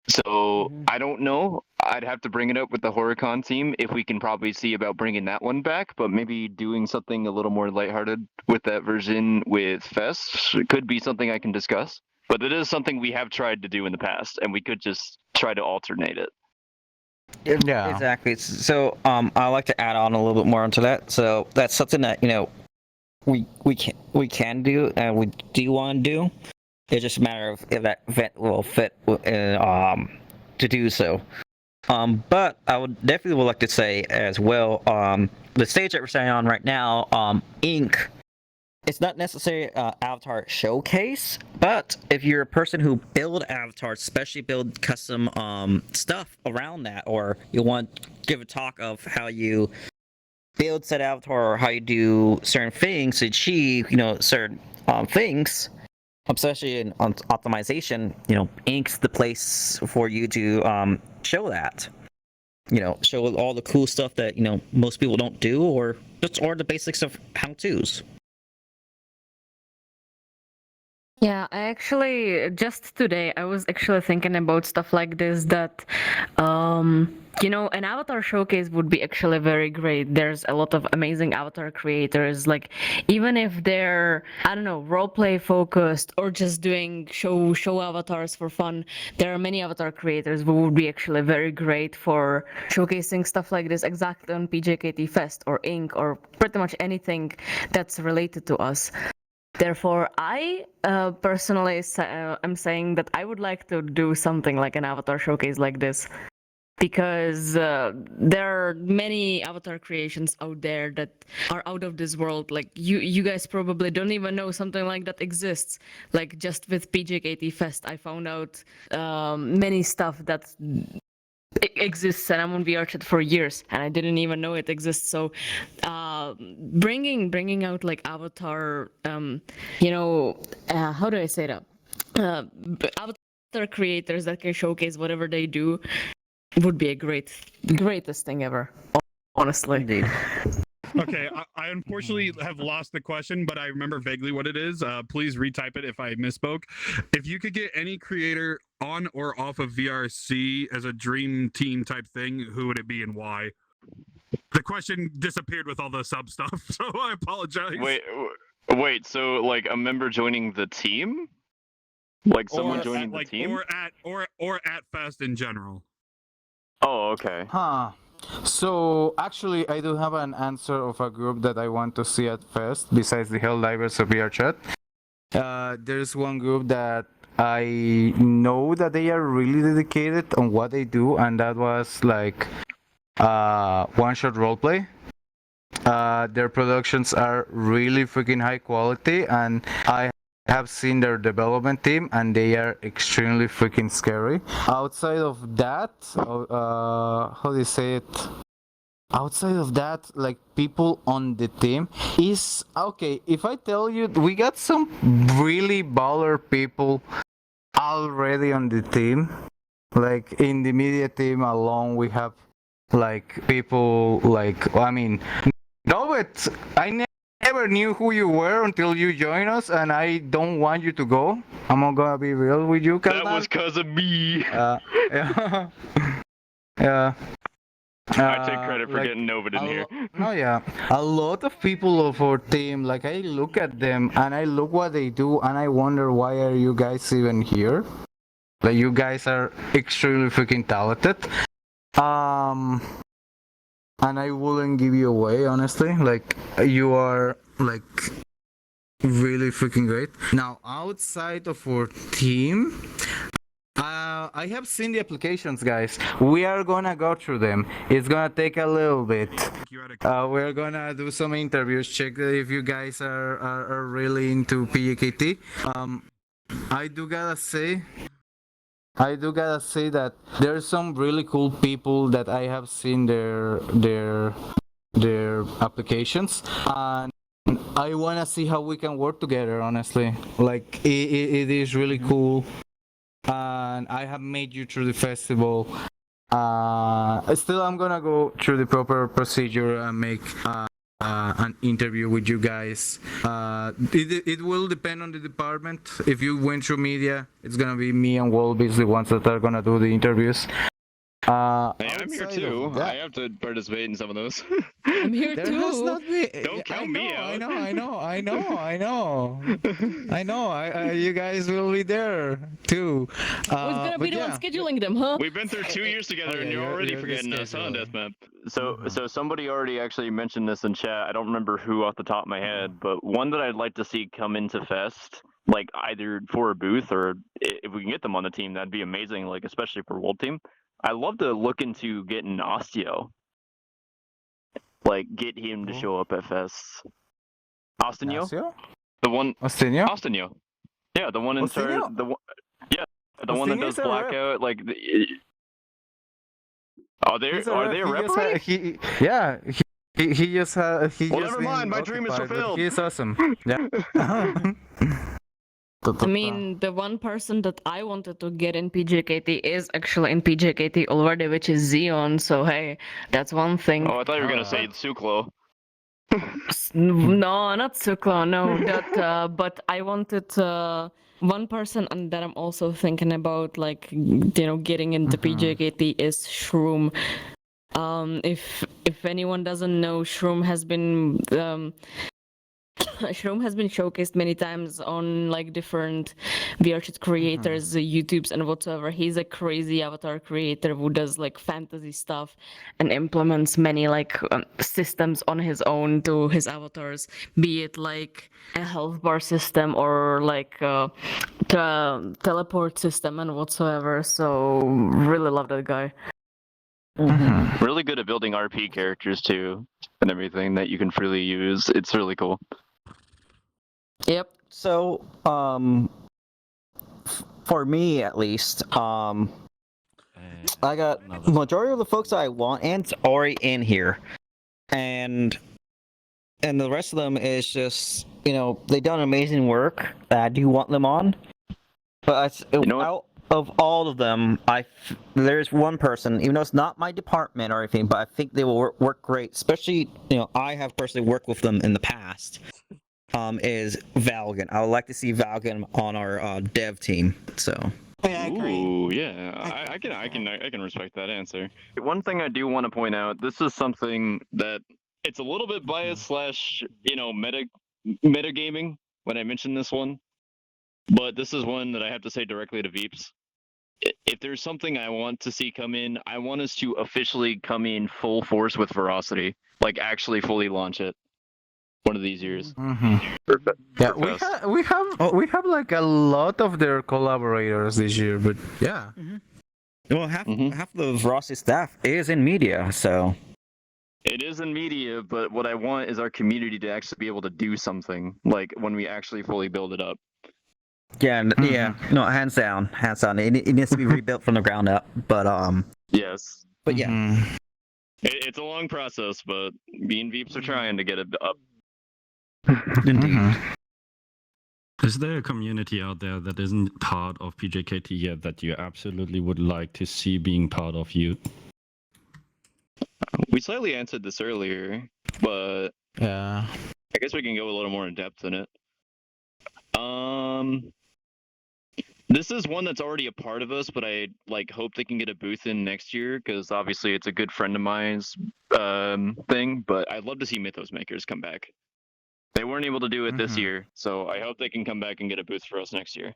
So I don't know. I'd have to bring it up with the HorrorCon team if we can probably see about bringing that one back, but maybe doing something a little more lighthearted with that version with Fest could be something I can discuss. But it is something we have tried to do in the past, and we could just try to alternate it. Yeah. Exactly. So I like to add on a little bit more onto that. So that's something that we can do and we do want to do. It's just a matter of if that event will fit to do so. But I would definitely like to say as well, the stage that we're standing on right now, Inc. It's not necessarily an avatar showcase, but if you're a person who build avatars, especially build custom stuff around that, or you want to give a talk of how you build said avatar or how you do certain things to achieve, certain things, especially in optimization, Ink's the place for you to show that. Show all the cool stuff that most people don't do, or the basics of how-tos. Yeah, I actually just today I was actually thinking about stuff like this, that an avatar showcase would be actually very great. There's a lot of amazing avatar creators, like even if they're, I don't know, roleplay focused or just doing show avatars for fun, there are many avatar creators who would be actually very great for showcasing stuff like this exactly on PJKT Fest or Inc. or pretty much anything that's related to us. Therefore, I personally am saying that I would like to do something like an avatar showcase like this, because there are many avatar creations out there that are out of this world. Like you guys probably don't even know something like that exists. Like just with PJKT Fest, I found out many stuff that it exists, and I'm on VRChat for years and I didn't even know it exists. So bringing out like avatar how do I say that, avatar creators that can showcase whatever they do would be a greatest thing ever, honestly. Indeed. Okay, I unfortunately have lost the question, but I remember vaguely what it is. Please retype it if I misspoke. If you could get any creator on or off of VRC as a dream team type thing, who would it be and why? The question disappeared with all the sub stuff, so I apologize. Wait. So like a member joining the team, like someone joining the team, or at Fest in general. Oh, okay. Huh. So actually, I do have an answer of a group that I want to see at Fest besides the Helldivers of VRChat. There's one group that I know that they are really dedicated on what they do, and that was like one-shot roleplay. Their productions are really freaking high quality, and I have seen their development team and they are extremely freaking scary. Outside of that, how do you say it? Outside of that, like people on the team is okay. If I tell you, we got some really baller people already on the team. Like in the media team alone, we have like people like, no, but I never knew who you were until you joined us, and I don't want you to go. I'm not gonna be real with you, Kaldan. That was cause of me. Yeah. Yeah. I take credit for getting Nova in here. No, yeah. A lot of people of our team, like I look at them and I look what they do and I wonder, why are you guys even here? Like you guys are extremely freaking talented. And I wouldn't give you away, honestly. Like you are like really freaking great. Now outside of our team, I have seen the applications, guys. We are gonna go through them. It's gonna take a little bit. We're gonna do some interviews, check if you guys are really into PJKT. I do gotta say that there's some really cool people that I have seen their applications, and I wanna see how we can work together. Honestly, like it is really cool. And I have made you through the festival. Still, I'm gonna go through the proper procedure and make an interview with you guys. It will depend on the department. If you went through media, it's gonna be me and Wolby's the ones that are gonna do the interviews. Hey, I'm here outside of too. that- I have to participate in some of those. I'm here There too. has not been. Don't count me out. I know. You guys will be there too. Who's gonna be the one scheduling them, huh? We've been through 2 years together, and you're already forgetting us, huh, Deathmap? So somebody already actually mentioned this in chat. I don't remember who off the top of my head, but one that I'd like to see come into Fest, like either for a booth or if we can get them on the team, that'd be amazing. Like especially for World Team. I love to look into getting Osteo. Like get him to show up at Fest. Austinio? Ignacio? The one. Austinio? Austinio. Yeah, the one in charge. Austinio? The one. Yeah, the one that Austinio's does a rep. blackout. Like. Are they He's a are rep. they a He rep just already? he just he Well, just never been mind, my dream is occupied, but fulfilled. He's awesome. Yeah. I mean, the one person that I wanted to get in PJKT is actually in PJKT already, which is Xeon. So hey, that's one thing. Oh, I thought you were gonna say Suklo. No, not Suklo. No, that. But I wanted one person, and that I'm also thinking about, like getting into PJKT is Shroom. If anyone doesn't know, Shroom has been Shroom has been showcased many times on like different VRChat creators, YouTubes and whatsoever. He's a crazy avatar creator who does like fantasy stuff and implements many like systems on his own to his avatars, be it like a health bar system or like the teleport system and whatsoever. So really love that guy. Really good at building RP characters too, and everything that you can freely use. It's really cool. Yep. So, for me at least, I got majority of the folks I want and already in here, and the rest of them is just they've done amazing work that I do want them on, but out of all of them, there's one person, even though it's not my department or anything, but I think they will work great. Especially I have personally worked with them in the past. Is Valgan. I would like to see Valgan on our dev team. So. Ooh, yeah, I can respect that answer. One thing I do want to point out, this is something that it's a little bit biased slash metagaming when I mention this one, but this is one that I have to say directly to Veeps. If there's something I want to see come in, I want us to officially come in full force with Veracity, like actually fully launch it. One of these years. Yeah, we have like a lot of their collaborators this year, but yeah. Well, half of Ross's staff is in media, so. It is in media, but what I want is our community to actually be able to do something, like when we actually fully build it up. Yeah, yeah, no, hands down. It needs to be rebuilt from the ground up, but Yes. But yeah. It's a long process, but me and Veeps are trying to get it up. Indeed. Is there a community out there that isn't part of PJKT yet that you absolutely would like to see being part of you? We slightly answered this earlier, but yeah, I guess we can go a little more in depth in it. This is one that's already a part of us, but I hope they can get a booth in next year because obviously it's a good friend of mine's thing. But I'd love to see Mythos Makers come back. They weren't able to do it this year, so I hope they can come back and get a booth for us next year.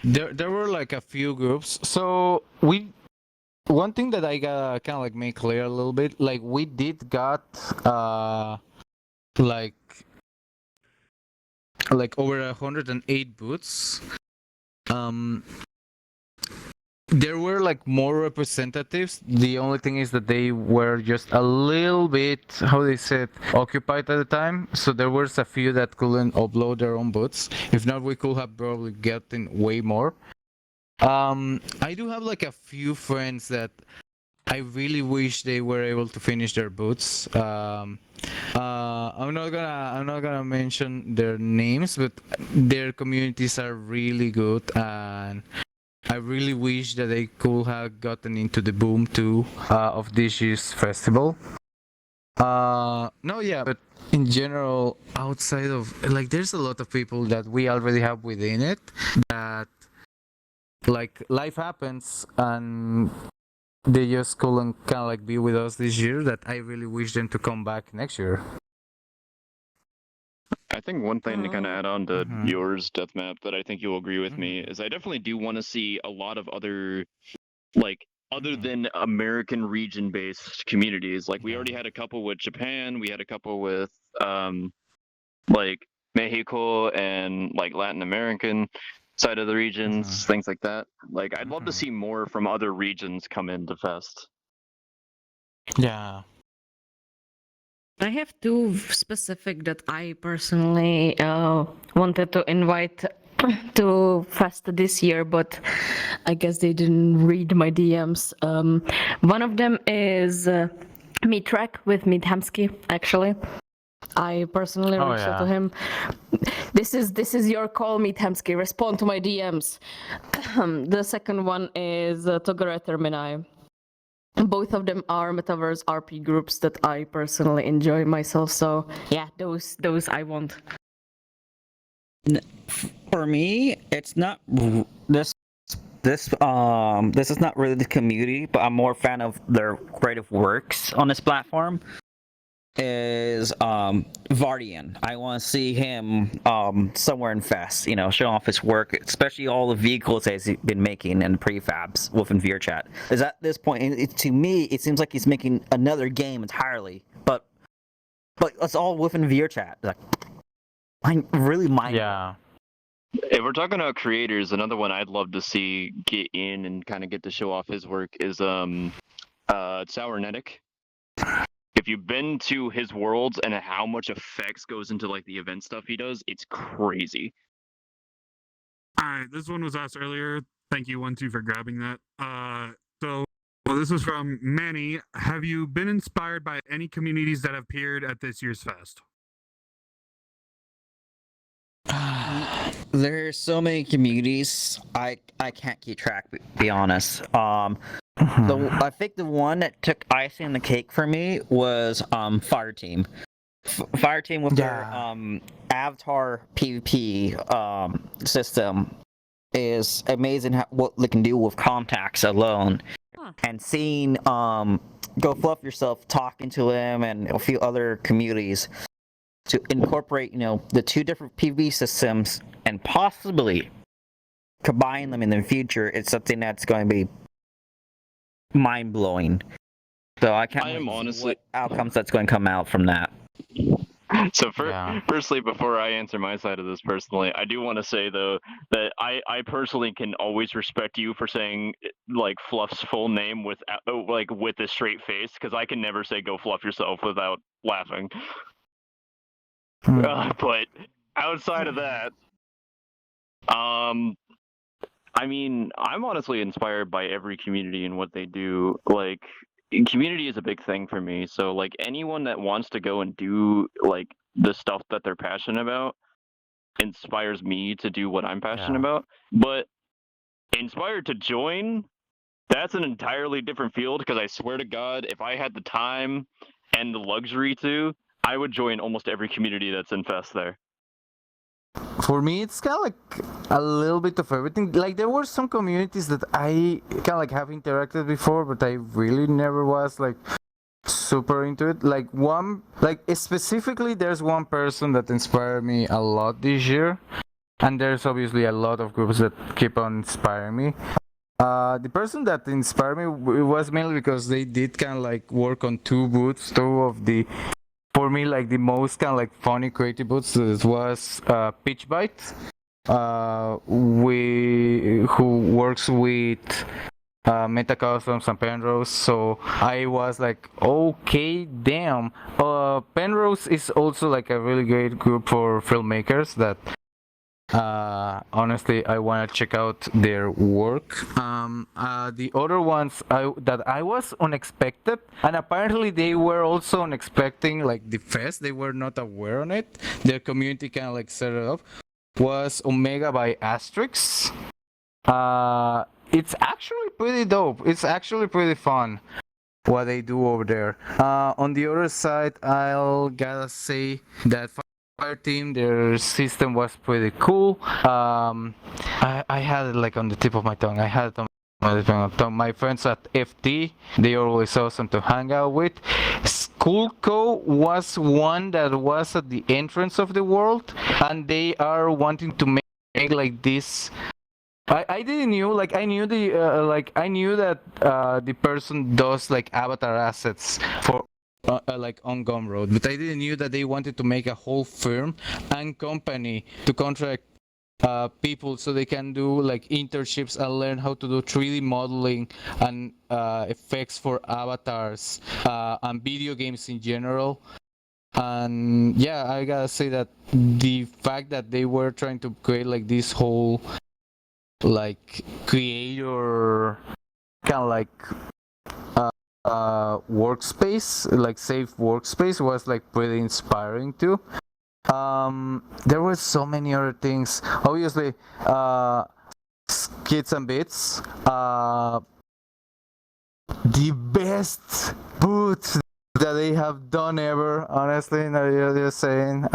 There were like a few groups. So one thing that I gotta kind of like make clear a little bit, like we did got like over 108 booths. There were like more representatives. The only thing is that they were just a little bit, how they said, occupied at the time. So there was a few that couldn't upload their own booths. If not, we could have probably gotten way more. I do have like a few friends that I really wish they were able to finish their boots. I'm not gonna mention their names, but their communities are really good, and I really wish that they could have gotten into the boom too of this year's festival. No, yeah, but in general, outside of like, there's a lot of people that we already have within it that like life happens and they just couldn't kind of like be with us this year. That I really wish them to come back next year. I think one thing to kind of add on to Mhm. yours, Death Map, that I think you'll agree with me is I definitely do want to see a lot of other, like, other than American region-based communities. Like, we already had a couple with Japan, we had a couple with, like, Mexico and, like, Latin American side of the regions, things like that. Like, I'd love to see more from other regions come into Fest. Yeah. I have two specific that I personally wanted to invite to Fest this year, but I guess they didn't read my DMs. One of them is Meat Track with Meat Hamsky, actually. I personally Oh, reached out to yeah. him. This is your call, Meat Hamsky. Respond to my DMs. The second one is Togare Termini. Both of them are metaverse RP groups that I personally enjoy myself. So yeah, those I want. For me, it's not this is not really the community, but I'm more a fan of their creative works on this platform. Is Vardian. I want to see him somewhere in Fest, you know, show off his work, especially all the vehicles that he's been making and prefabs within VRChat. Is at this point, to me, it seems like he's making another game entirely, but it's all within VRChat. Like, I'm really mind. Yeah. If we're talking about creators, another one I'd love to see get in and kind of get to show off his work is Sournetic. If you've been to his worlds and how much effects goes into like the event stuff he does, it's crazy. Alright, this one was asked earlier. Thank you, 1-2, for grabbing that. So this was from Manny. Have you been inspired by any communities that have appeared at this year's fest? There's so many communities. I can't keep track. To be honest. I think the one that took icing on the cake for me was Fireteam. Fireteam with their Avatar PvP system is amazing. What they can do with contacts alone, and seeing Go Fluff Yourself talking to him and a few other communities to incorporate, you know, the two different PvP systems and possibly combine them in the future. It's something that's going to be mind blowing. So I can't wait to see what outcomes that's going to come out from that. So firstly, before I answer my side of this personally, I do want to say though that I personally can always respect you for saying like Fluff's full name with a straight face, because I can never say Go Fluff Yourself without laughing. But outside of that, I mean, I'm honestly inspired by every community and what they do. Like, community is a big thing for me. So, like, anyone that wants to go and do, like, the stuff that they're passionate about inspires me to do what I'm passionate about. But inspired to join, that's an entirely different field, because I swear to God, if I had the time and the luxury to, I would join almost every community that's in Fest there. For me, it's kind of like a little bit of everything. Like, there were some communities that I kind of like have interacted before, but I really never was like super into it. Like specifically, there's one person that inspired me a lot this year, and there's obviously a lot of groups that keep on inspiring me. The person that inspired me was mainly because they did kind of like work on two of the, for me, like the most kind of like funny creative boots. It was Pitch Bite, who works with Meta Customs and Penrose. So I was like, okay, damn. Penrose is also like a really great group for filmmakers that honestly I want to check out their work. The other ones that I was unexpected, and apparently they were also unexpecting like the fest. They were not aware on it. Their community kind of like set it up. Was Omega by Asterix. it's actually pretty dope. It's actually pretty fun what they do over there. On the other side, I'll gotta say that Fire Team, their system was pretty cool. I had it like on the tip of my tongue. I had it on my tip of my tongue. My friends at FT, they always awesome to hang out with. Skullco was one that was at the entrance of the world, and they are wanting to make like this. I didn't knew like I knew the I knew that the person does like avatar assets for like on Gumroad, but I didn't knew that they wanted to make a whole firm and company to contract people so they can do like internships and learn how to do 3D modeling and effects for avatars and video games in general. And yeah, I gotta say that the fact that they were trying to create like this whole like creator kind of like workspace, like safe workspace, was like pretty inspiring too. There were so many other things. Obviously, Skits and Bits, the best boots that they have done ever. Honestly, no, you're just saying.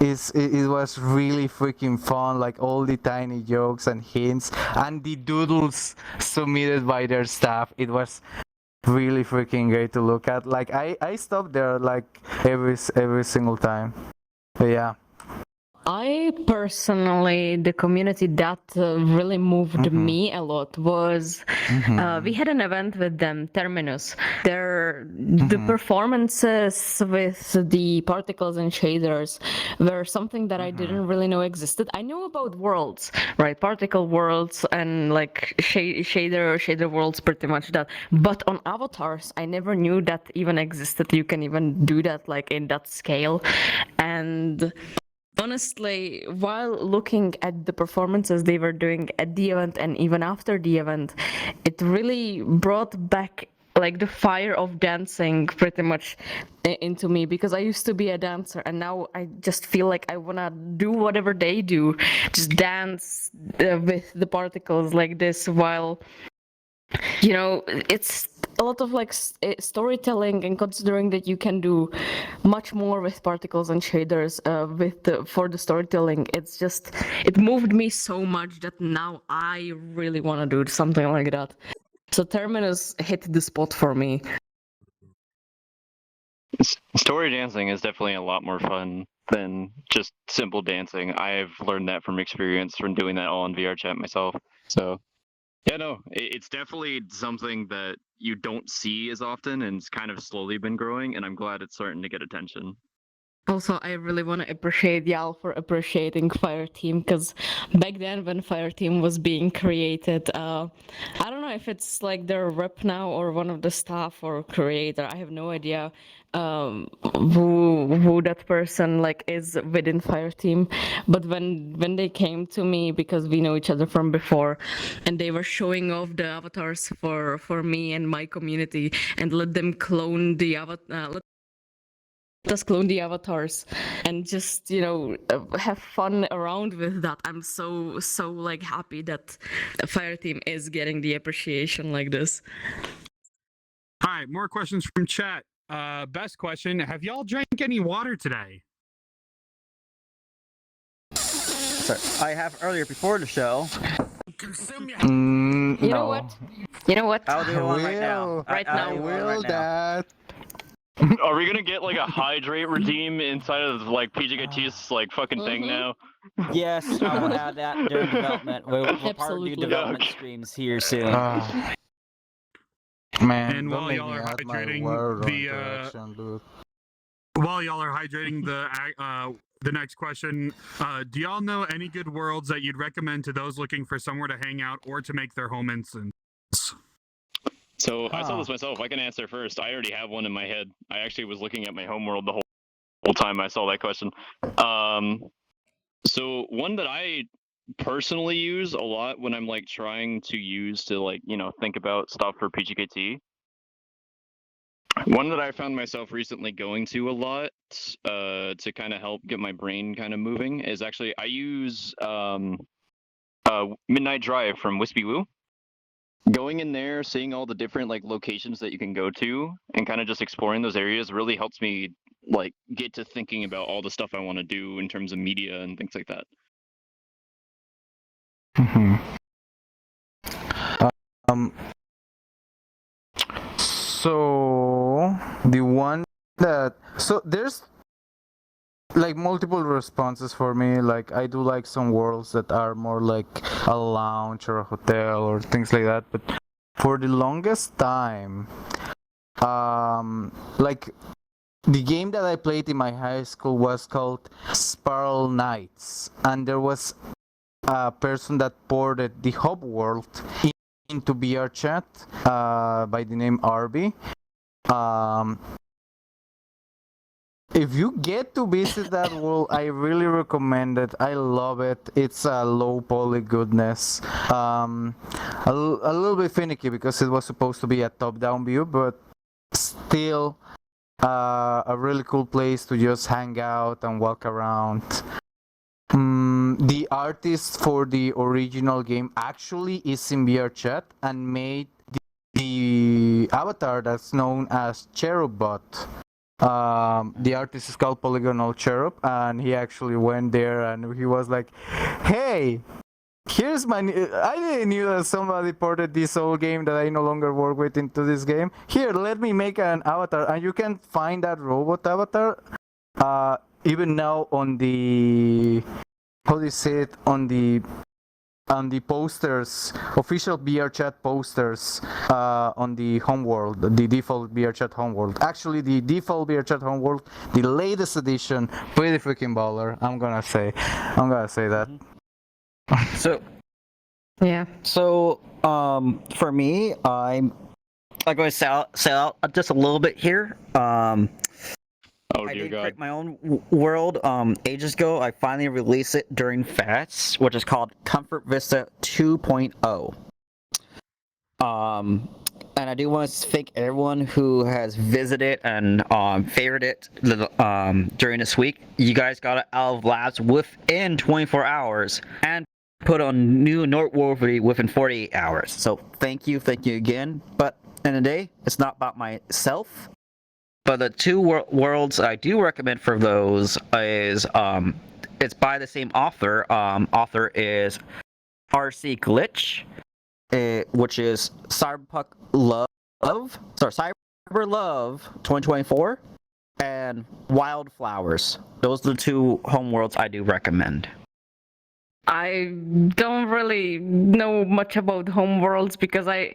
It was really freaking fun, like all the tiny jokes and hints and the doodles submitted by their staff. It was really freaking great to look at. Like I stopped there like every single time. But yeah. I personally, the community that really moved me a lot was we had an event with them, Terminus. The performances with the particles and shaders were something that I didn't really know existed. I knew about worlds, right? Particle worlds and like shader worlds, pretty much that. But on avatars, I never knew that even existed. You can even do that like in that scale. And honestly, while looking at the performances they were doing at the event and even after the event, it really brought back like the fire of dancing pretty much into me, because I used to be a dancer and now I just feel like I wanna do whatever they do, just dance with the particles like this, while it's a lot of like storytelling, and considering that you can do much more with particles and shaders for the storytelling, it moved me so much that now I really want to do something like that. So Terminus hit the spot for me. Story dancing is definitely a lot more fun than just simple dancing. I've learned that from experience from doing that all in VR chat myself. So yeah, no, it's definitely something that you don't see as often, and it's kind of slowly been growing, and I'm glad it's starting to get attention. Also, I really want to appreciate y'all for appreciating Fireteam, because back then when Fireteam was being created, I don't know if it's like their rep now or one of the staff or creator. I have no idea who that person like is within Fireteam. But when they came to me, because we know each other from before, and they were showing off the avatars for me and my community, and let them clone the avatar. Let us clone the avatars and just have fun around with that. I'm so like happy that Fireteam is getting the appreciation like this. All right, more questions from chat. Best question: have y'all drank any water today? Sorry, I have earlier before the show. You know what? You know what? I'll do one right now. Right now. I will that. Are we gonna get like a hydrate regime inside of like PJKT's like fucking thing now? Yes, I will add that during development. We'll probably do development streams here soon. Man, And while y'all are hydrating the next question, do y'all know any good worlds that you'd recommend to those looking for somewhere to hang out or to make their home instance? So I saw this myself. I can answer first. I already have one in my head. I actually was looking at my homeworld the whole time I saw that question. So one that I personally use a lot when I'm like trying to use to like think about stuff for PGKT. One that I found myself recently going to a lot to kind of help get my brain kind of moving is actually I use Midnight Drive from Wispy Woo. going in there, seeing all the different like locations that you can go to, and kind of just exploring those areas really helps me like get to thinking about all the stuff I want to do in terms of media and things like that. Um, so the one that there's like multiple responses for me. Like I do like some worlds that are more like a lounge or a hotel or things like that. But for the longest time, like the game that I played in my high school was called Spiral Knights, and there was a person that ported the hub world into VR chat by the name Arby. If you get to visit that world, I really recommend it. I love it. It's a low poly goodness. A little bit finicky because it was supposed to be a top-down view, but still a really cool place to just hang out and walk around. The artist for the original game actually is in VR chat and made the avatar that's known as Cherubot. The artist is called Polygonal Cherub, and he actually went there and he was like, "Hey, here's my. I didn't knew that somebody ported this old game that I no longer work with into this game. Here, let me make an avatar." And you can find that robot avatar, even now on the, how do you say it, on the posters, official VR chat posters on the homeworld, the default VR chat homeworld. Actually, the default VR chat homeworld, the latest edition, pretty freaking baller. I'm gonna say that. So yeah. So for me, I'm going to sell out just a little bit here. Oh I dear did God. create my own world ages ago. I finally released it during FATS, which is called Comfort Vista 2.0. And I do want to thank everyone who has visited and favored it during this week. You guys got it out of labs within 24 hours and put on new noteworthy within 48 hours. So thank you again. But in the day, it's not about myself. But the two worlds I do recommend for those is it's by the same author. Author is RC Glitch, which is Cyber Love 2024, and Wildflowers. Those are the two home worlds I do recommend. I don't really know much about home worlds because I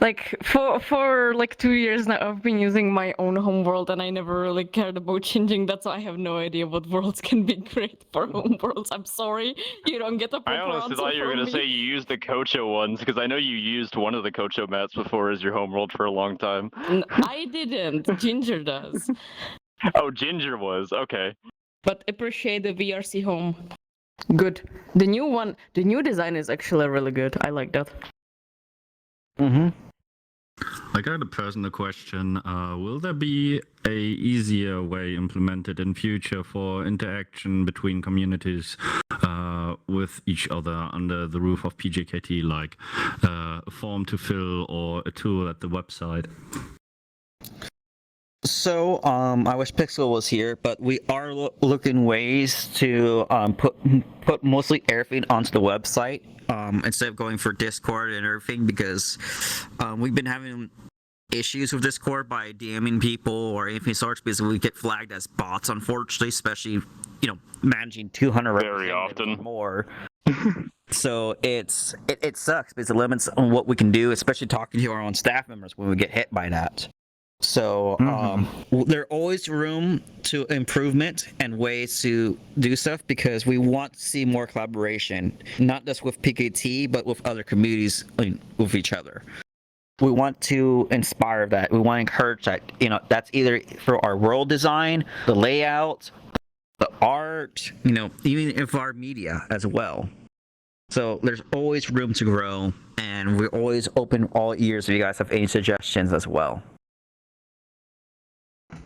like for like 2 years now I've been using my own home world and I never really cared about changing that, so I have no idea what worlds can be great for home worlds. I'm sorry, you don't get a proper I honestly answer thought you were from going to me. say you used the Kocho ones, because I know you used one of the Kocho mats before as your homeworld for a long time. I didn't. Ginger does. Oh, Ginger was. Okay. But appreciate the VRC home. Good. The new one, the new design is actually really good. I like that. I got a personal question. Will there be a easier way implemented in future for interaction between communities with each other under the roof of PJKT, like a form to fill or a tool at the website? So, I wish Pixel was here, but we are looking ways to put mostly everything onto the website instead of going for Discord and everything, because we've been having issues with Discord by DMing people or anything sorts, because we get flagged as bots, unfortunately, especially managing 200 very often or more. So it sucks because it limits on what we can do, especially talking to our own staff members when we get hit by that. So there's always room to improvement and ways to do stuff, because we want to see more collaboration, not just with PKT, but with other communities, with each other. We want to inspire that. We want to encourage that. That's either for our world design, the layout, the art, even if our media as well. So there's always room to grow, and we're always open all ears if you guys have any suggestions as well.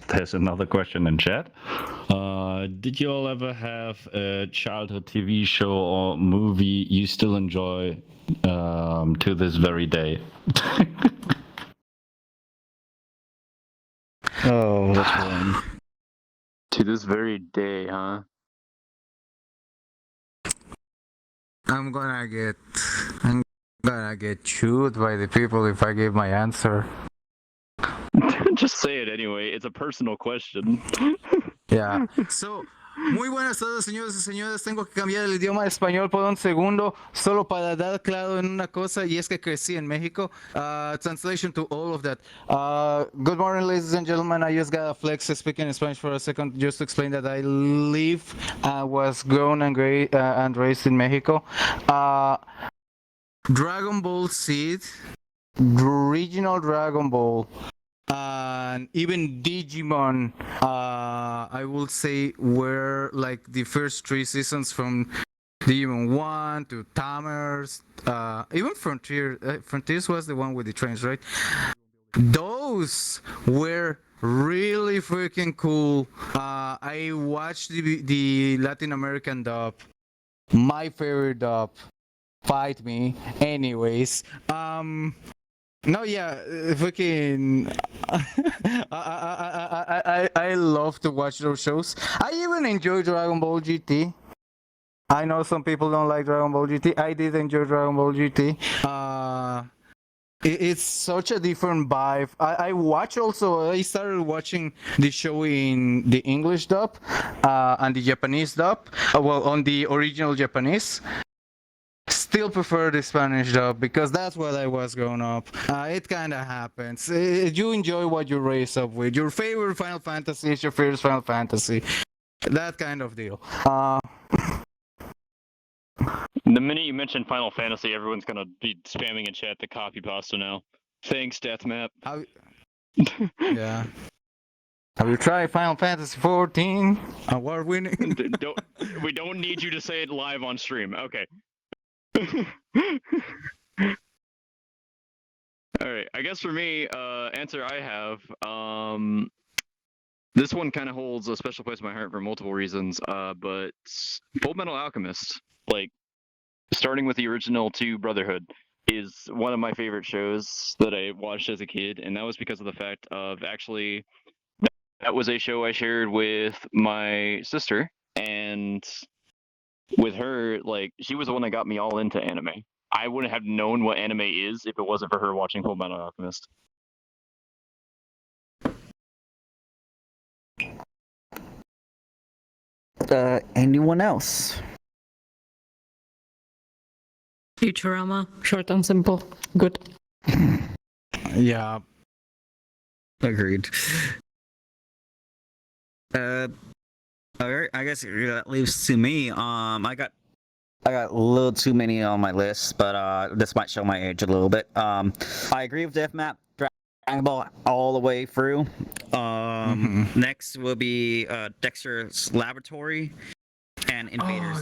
there's another question in chat. Did you all ever have a childhood TV show or movie you still enjoy to this very day? Oh, that's one. To this very day, huh? I'm gonna get chewed by the people if I give my answer. Just say it anyway. It's a personal question. Yeah. So, muy buenas tardes, señores y señores. Tengo que cambiar el idioma de español por un segundo, solo para dar claro en una cosa, y es que crecí en México. Translation to all of that. Good morning, ladies and gentlemen. I just got a flex speaking in Spanish for a second, just to explain that I was grown and raised in Mexico. Dragon Ball Z, the original Dragon Ball, and even Digimon, I will say, were like the first 3 seasons from Digimon 1 to Tamers, even Frontier. Frontiers was the one with the trains, right? Those were really freaking cool. I watched the Latin American dub, my favorite dub. Fight me. Anyways, no, yeah, freaking. I love to watch those shows. I even enjoy Dragon Ball GT. I know some people don't like Dragon Ball GT. I did enjoy Dragon Ball GT. It's such a different vibe. I started watching the show in the English dub and the Japanese dub. Well, on the original Japanese. Still prefer the Spanish dub because that's what I was growing up. It kind of happens. You enjoy what you raised up with. Your favorite Final Fantasy is your favorite Final Fantasy. That kind of deal. The minute you mention Final Fantasy, everyone's gonna be spamming in chat the copy pasta now. Thanks, Deathmap. Yeah. Have you tried Final Fantasy 14? Award winning. We don't need you to say it live on stream. Okay. Alright, I guess for me, answer I have, this one kind of holds a special place in my heart for multiple reasons, but Full Metal Alchemist, like, starting with the original 2 Brotherhood, is one of my favorite shows that I watched as a kid, and that was because of the fact of actually, that was a show I shared with my sister, and with her, like, she was the one that got me all into anime. I wouldn't have known what anime is if it wasn't for her watching Full Metal Alchemist. Anyone else? Futurama, short and simple. Good. Yeah. Agreed. Alright, I guess that leaves to me. I got a little too many on my list, but this might show my age a little bit. I agree with Deathmap, Dragon Ball all the way through. Next will be Dexter's Laboratory and Invaders.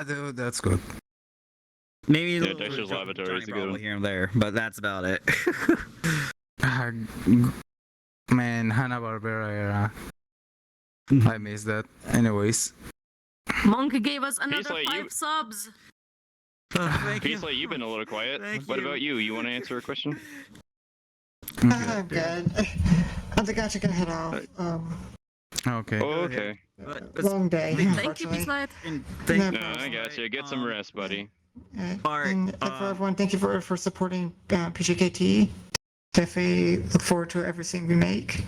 Dude, that's good. Maybe a Yeah, little Dexter's Laboratory is a good one. here and there, but that's about it. Man, Hanna-Barbera era. I miss that. Anyways. Monk gave us another Peace, 5 subs. Peace, you've been a little quiet. What about you? You want to answer a question? I'm good. I think I should get head off. Okay. Okay. Long day. Thank you, Peace. No, I got you. Get some rest, buddy. And for everyone, thank you for supporting PJKT. Definitely look forward to everything we make.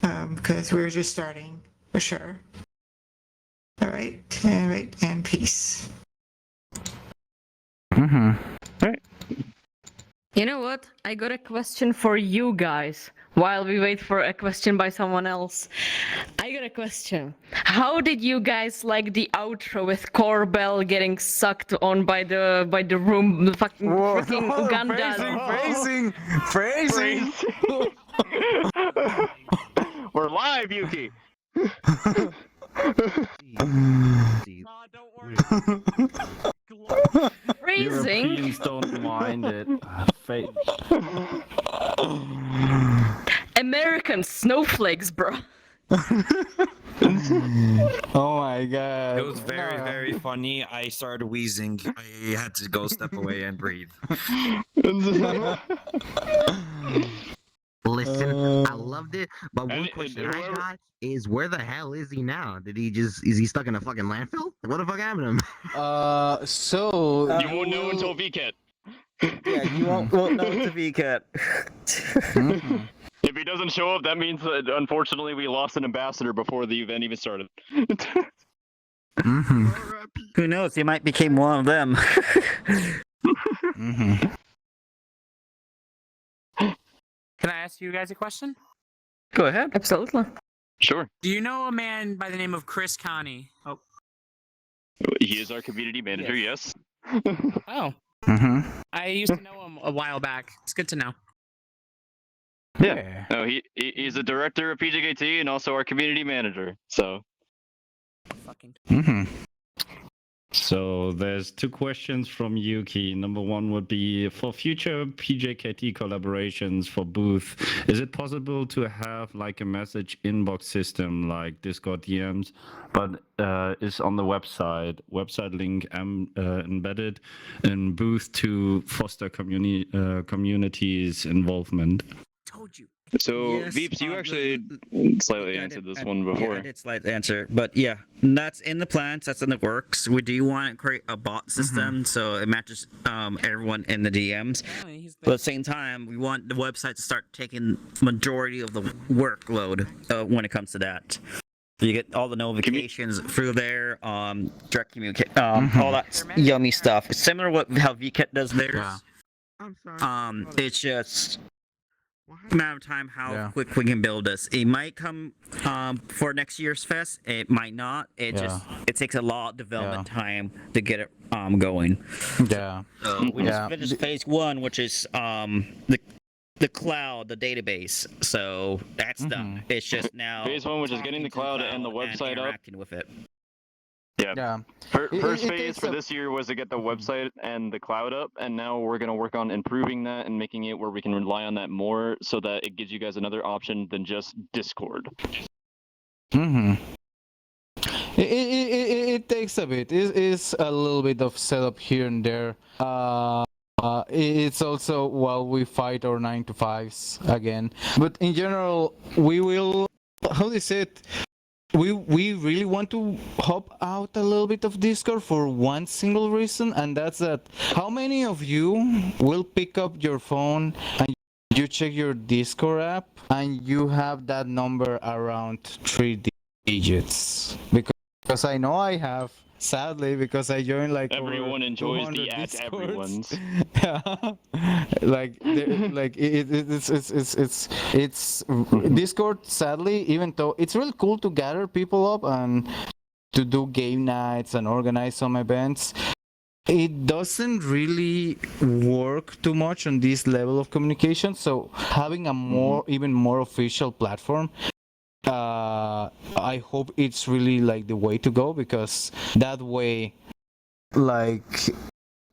Because we're just starting, for sure. Alright, and peace. Alright. You know what? I got a question for you guys. While we wait for a question by someone else, I got a question. How did you guys like the outro with Corbell getting sucked on by the room, the fucking freaking Uganda? Phrasing. We're live, Yuki. Phrasing. Europeans don't mind it. American snowflakes, bro. Oh my god. It was very funny. I started wheezing. I had to go step away and breathe. Listen, I loved it, but one question I got is where the hell is he now? Is he stuck in a fucking landfill? What the fuck happened to him? So you won't know until VCAT. Yeah, you won't know until VCAT. If he doesn't show up, that means that unfortunately we lost an ambassador before the event even started. Who knows? He might become one of them. Can I ask you guys a question? Go ahead. Absolutely. Sure. Do you know a man by the name of Chris Connie? Oh. He is our community manager, yes. Oh. I used to know him a while back. It's good to know. Yeah. No, he's a director of PJKT and also our community manager. So. So there's two questions from Yuki. Number one would be for future PJKT collaborations for booth. Is it possible to have like a message inbox system like Discord DMs, but is on the website link embedded in booth to foster communities involvement? Told you. So, Yes, Veeps, you actually slightly answered this one before. Yeah, I did slightly answer, but yeah, that's in the plans. That's in the works. We do want to create a bot system so it matches everyone in the DMs. But at the same time, we want the website to start taking majority of the workload when it comes to that. So you get all the notifications through there, direct communicate, all that yummy stuff. It's similar to how VCAT does theirs. I'm sorry. It's just amount of time how quick we can build this. It might come for next year's fest. It might not. It takes a lot of development time to get it going. Yeah. So we just finished phase 1, which is the cloud, the database. So that's done. It's just now Phase 1, which is getting the cloud and the website up. Interacting with it. Yeah. First phase for this year was to get the website and the cloud up, and now we're going to work on improving that and making it where we can rely on that more so that it gives you guys another option than just Discord. It takes a bit. It's a little bit of setup here and there. It's also while we fight our 9-to-5s again. But in general, we will. How do you say it? We really want to hop out a little bit of Discord for one single reason, and that's that how many of you will pick up your phone and you check your Discord app and you have that number around 3 digits? Because I know I have, sadly, because I joined like everyone over enjoys 200 the at Discords. everyone's. It's Discord, sadly, even though it's really cool to gather people up and to do game nights and organize some events, it doesn't really work too much on this level of communication. So having a even more official platform, I hope it's really like the way to go, because that way, like,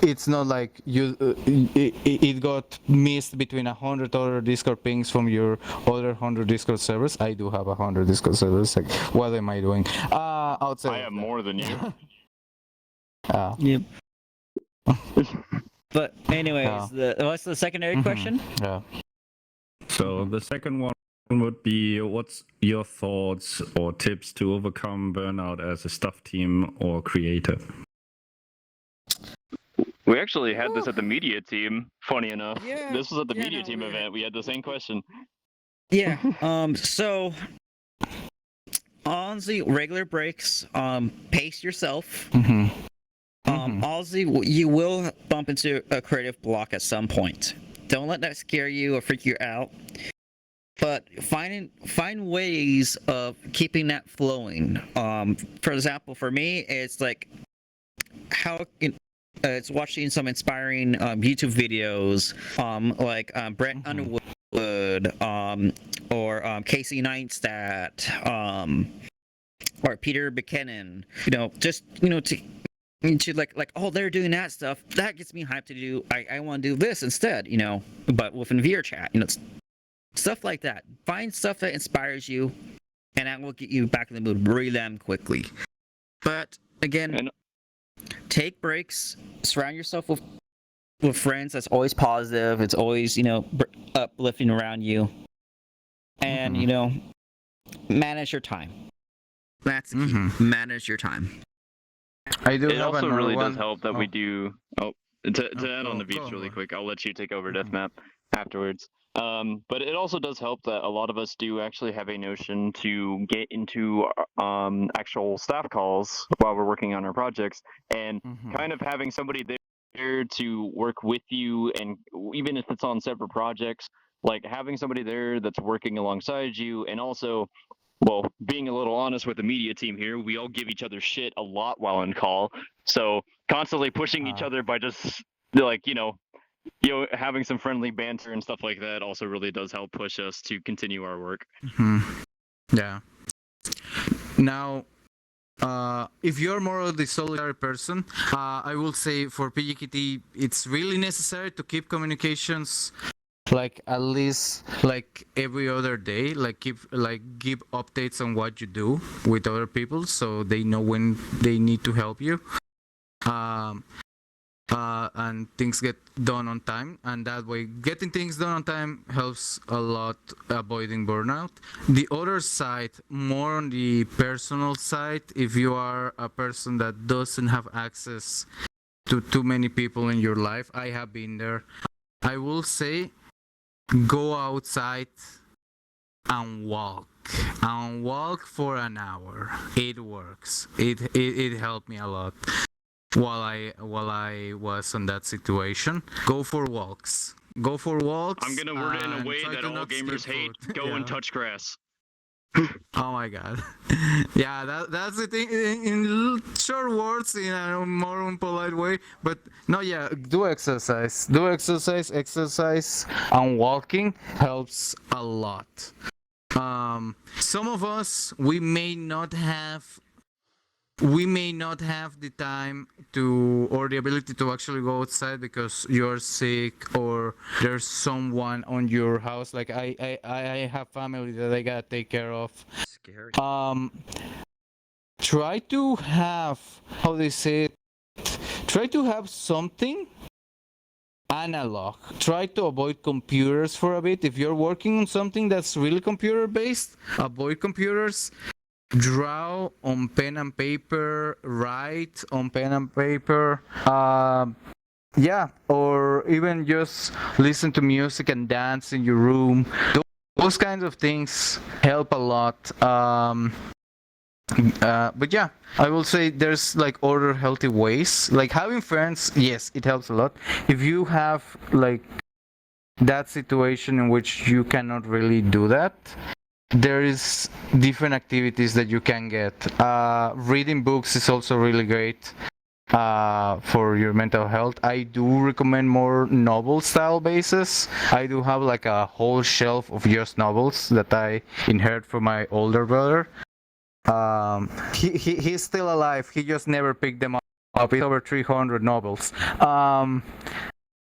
it's not like it got missed between 100 other Discord pings from your other 100 Discord servers. I do have 100 Discord servers. Like, what am I doing? Outside. I have more than you. Yep. But anyways, what's the secondary question? Yeah. So the second one would be, what's your thoughts or tips to overcome burnout as a staff team or creator? We actually had this at the media team, funny enough. This was at the media team event. We had the same question. Yeah. So on the regular breaks, pace yourself. Also, you will bump into a creative block at some point. Don't let that scare you or freak you out. But find ways of keeping that flowing. For example, for me, it's like how it's watching some inspiring YouTube videos, like Brett Underwood, or Casey Neistat, or Peter Buchanan. Just to like, oh, they're doing that stuff. That gets me hyped to do. I want to do this instead. But within VR chat, Stuff like that. Find stuff that inspires you, and that will get you back in the mood really damn quickly. But again, take breaks. Surround yourself with friends that's always positive. It's always uplifting around you, and manage your time. That's the key. Manage your time. I do It have also another really one. does help that we do. To add on the go beats really on. quick, I'll let you take over Deathmap afterwards. But it also does help that a lot of us do actually have a notion to get into actual staff calls while we're working on our projects, and kind of having somebody there to work with you, and even if it's on separate projects, like having somebody there that's working alongside you, and also, well, being a little honest with the media team here, we all give each other shit a lot while on call. So constantly pushing each other by just like, having some friendly banter and stuff like that also really does help push us to continue our work. Yeah. Now, if you're more of the solitary person, I will say for PJKT, it's really necessary to keep communications like at least like every other day, like give updates on what you do with other people, so they know when they need to help you. And things get done on time, and that way getting things done on time helps a lot avoiding burnout. The other side, more on the personal side, if you are a person that doesn't have access to too many people in your life, I have been there, I will say go outside and walk for an hour. It works. It helped me a lot while I was in that situation. Go for walks. I'm gonna word it in a way that all gamers hate. Go and touch grass. Oh my god. Yeah, that's the thing in short words, in a more unpolite way. But no, yeah, do exercise. Exercise and walking helps a lot. Some of us, we may not have the time to, or the ability to actually go outside because you're sick or there's someone on your house. Like I have family that I gotta take care of. Scary. Try to have, how they say it, try to have something analog. Try to avoid computers for a bit. If you're working on something that's really computer based, avoid computers. Draw on pen and paper, write on pen and paper, yeah, or even just listen to music and dance in your room. Those kinds of things help a lot. But yeah, I will say there's like other healthy ways. Like having friends, yes, it helps a lot. If you have like that situation in which you cannot really do that, there is different activities that you can get. Reading books is also really great for your mental health. I do recommend more novel style bases. I do have like a whole shelf of just novels that I inherit from my older brother. He's still alive. He just never picked them up. It's over 300 novels.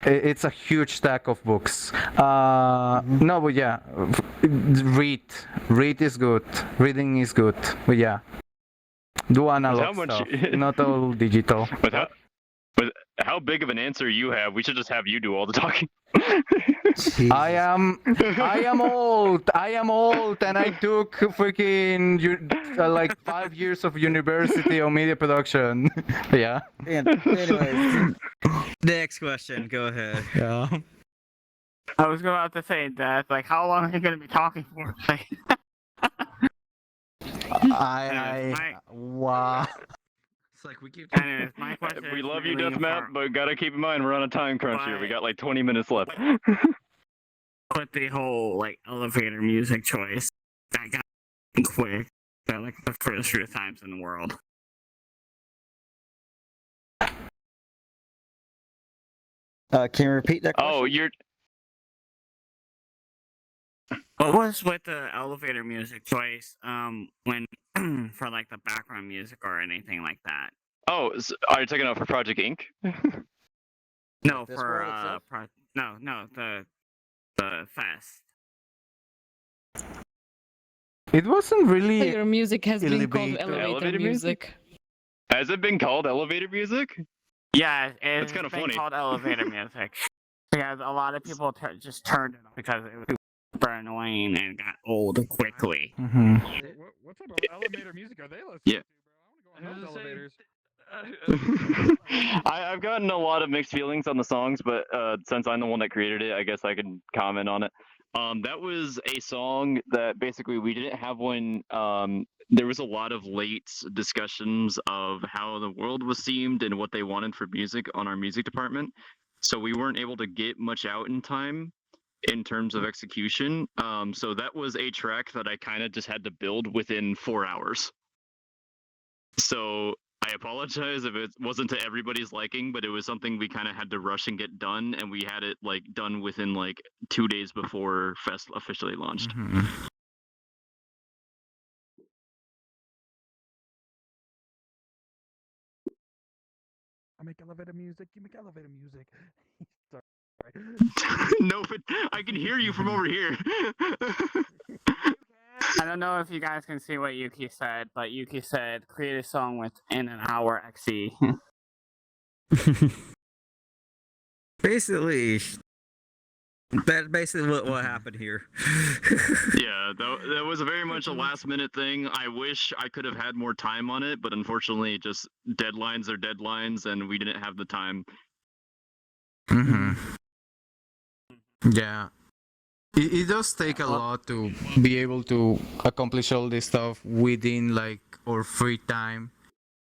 It's a huge stack of books. No, but yeah, read is good. Reading is good. But yeah, do analog stuff, not all digital. With how big of an answer you have, we should just have you do all the talking. I am old, and I took freaking like 5 years of university on media production. Yeah. And anyways, next question. Go ahead. Yeah. I was about to say that, like, how long are you going to be talking for? Like, wow. It's like we keep. anyways, my question We is love you, really Deathmap, for- but gotta keep in mind we're on a time crunch here. We got like 20 minutes left. But the whole, like, elevator music choice, that got quick. That, like, the first few times in the world. Can you repeat that question? Oh, you're. What was with the elevator music choice? When for like the background music or anything like that? Oh, are you taking out for Project Inc? No, This for world itself? no, the fest. It wasn't really. Your music has been called elevator- elevator music. Has it been called elevator music? Yeah, it's kinda been funny. called elevator music. Because a lot of people just turned it off because it was super annoying and got old quickly. Mhm. What type of elevator music are they listening Yeah. to, bro? I want to go on those elevators. I've gotten a lot of mixed feelings on the songs, but since I'm the one that created it, I guess I can comment on it. That was a song that basically we didn't have when there was a lot of late discussions of how the world was themed and what they wanted for music on our music department. So we weren't able to get much out in time in terms of execution. So that was a track that I kind of just had to build within 4 hours. So I apologize if it wasn't to everybody's liking, but it was something we kind of had to rush and get done, and we had it like done within like 2 days before Fest officially launched. I make elevator music. You make elevator music. Sorry. No, but I can hear you from over here. I don't know if you guys can see what Yuki said, but Yuki said create a song within an hour XE. Basically, that's basically what happened here. Yeah, that was very much a last minute thing. I wish I could have had more time on it, but unfortunately, just deadlines are deadlines, and we didn't have the time. Yeah. It does take a lot to be able to accomplish all this stuff within like our free time.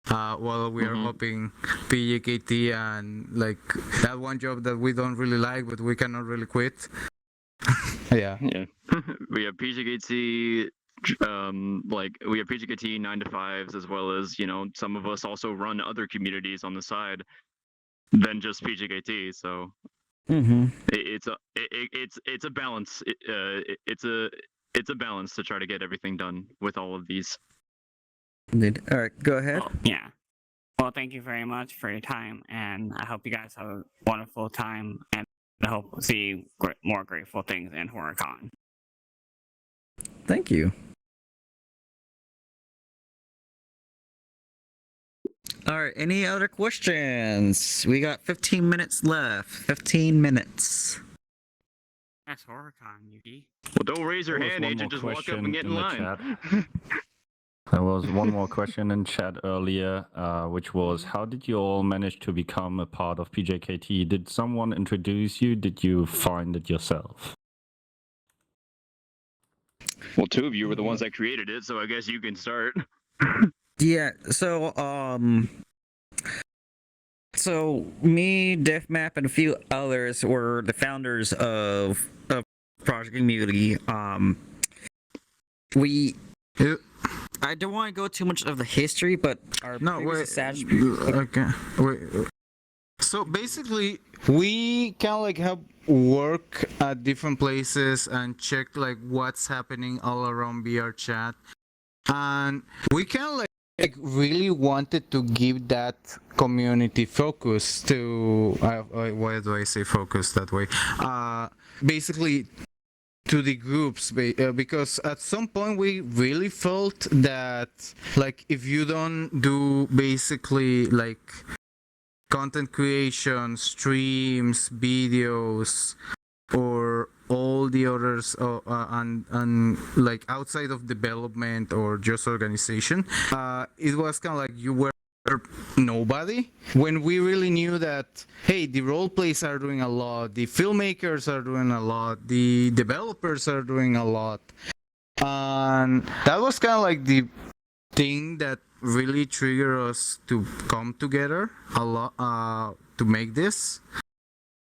While we are hoping PJKT and like that one job that we don't really like but we cannot really quit. Yeah. Yeah. We have PJKT, we have PJKT 9 to 5s, as well as, some of us also run other communities on the side than just PJKT. So it's a balance. It's a balance to try to get everything done with all of these. All right, go ahead. Yeah. Well, thank you very much for your time, and I hope you guys have a wonderful time, and I hope to see more grateful things in HorrorCon. Thank you. All right, any other questions? We got 15 minutes left. 15 minutes. That's HorrorCon, Yuki. Well, don't raise your There was hand, one Agent. more Just walk up question and get in in the line. There was one more question in chat earlier, which was, how did you all manage to become a part of PJKT? Did someone introduce you? Did you find it yourself? Well, 2 of you were the ones that created it, so I guess you can start. Yeah, so me, DefMap, and a few others were the founders of Project Community. I don't want to go too much of the history, but our Okay. Wait. So basically, we kind of like have work at different places and check like what's happening all around VR chat, and we kind of like really wanted to give that community focus to. Why do I say focus that way? Basically, to the groups, because at some point we really felt that like if you don't do basically like content creation, streams, videos, or all the others and like outside of development or just organization, it was kind of like you were nobody, when we really knew that, hey, the role plays are doing a lot, the filmmakers are doing a lot, the developers are doing a lot, and that was kind of like the thing that really triggered us to come together a lot to make this.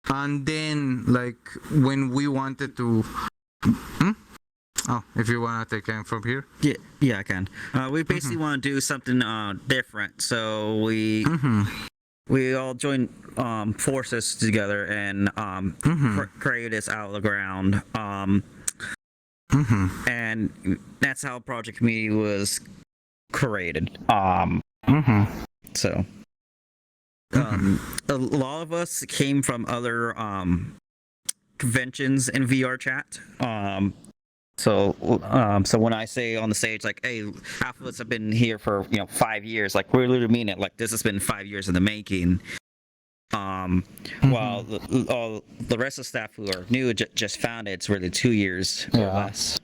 And then like when we wanted to if you want to take it from here. Yeah, I can. We basically want to do something different, so we all joined forces together and created this out of the ground. And that's how Project Community was created. So a lot of us came from other conventions in VR chat. So when I say on the stage, like, hey, half of us have been here for 5 years, like, we literally mean it. Like, this has been 5 years in the making. While the rest of the staff who are new just found it, it's really 2 years or less.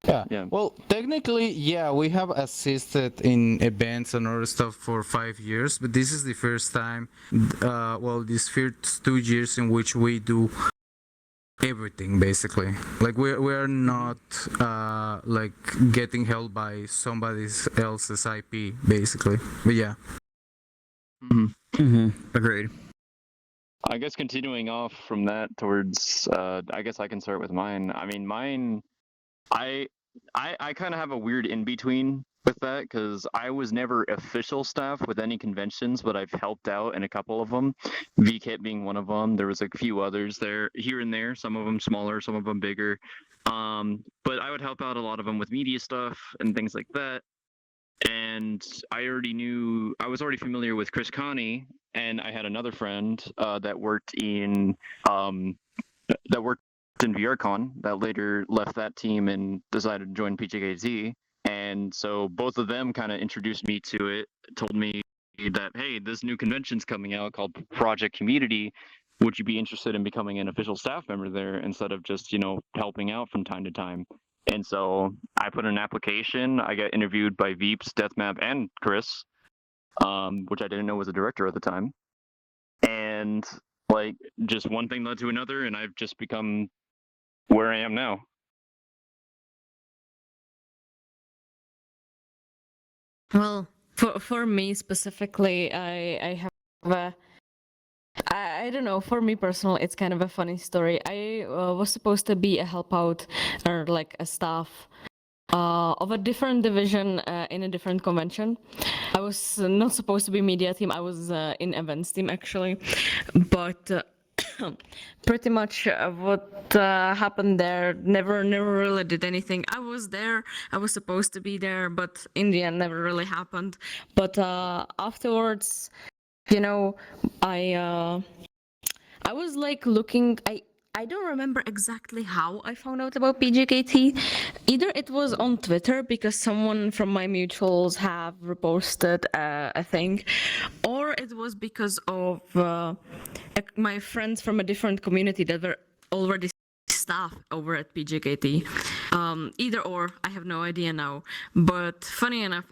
Yeah. Well, technically, yeah, we have assisted in events and other stuff for 5 years, but this is the first time, these first 2 years in which we do everything basically. Like we're not like getting held by somebody else's IP basically. But yeah. Agreed. I guess continuing off from that towards, I guess I can start with mine. I mean, mine, I kind of have a weird in between with that because I was never official staff with any conventions, but I've helped out in a couple of them. VKit being one of them. There was a few others there, here and there. Some of them smaller, some of them bigger. But I would help out a lot of them with media stuff and things like that. And I was already familiar with Chris Connie, and I had another friend that worked in VRCon that later left that team and decided to join PJKT. And so both of them kind of introduced me to it, told me that, hey, this new convention's coming out called Projekt Community. Would you be interested in becoming an official staff member there instead of just, helping out from time to time? And so I put in an application. I got interviewed by Veeps, Deathmap, and Chris, which I didn't know was a director at the time. And like just one thing led to another, and I've just become where I am now. Well, for me specifically, I have a I don't know. For me personally, it's kind of a funny story. I was supposed to be a help out or like a staff of a different division in a different convention. I was not supposed to be media team. I was in events team actually, but pretty much what happened there never really did anything. I was there. I was supposed to be there, but in the end, never really happened. But afterwards, I was like looking. I don't remember exactly how I found out about PJKT. Either it was on Twitter because someone from my mutuals have reposted a thing, or it was because of my friends from a different community that were already staff over at PJKT. Either or, I have no idea now. But funny enough,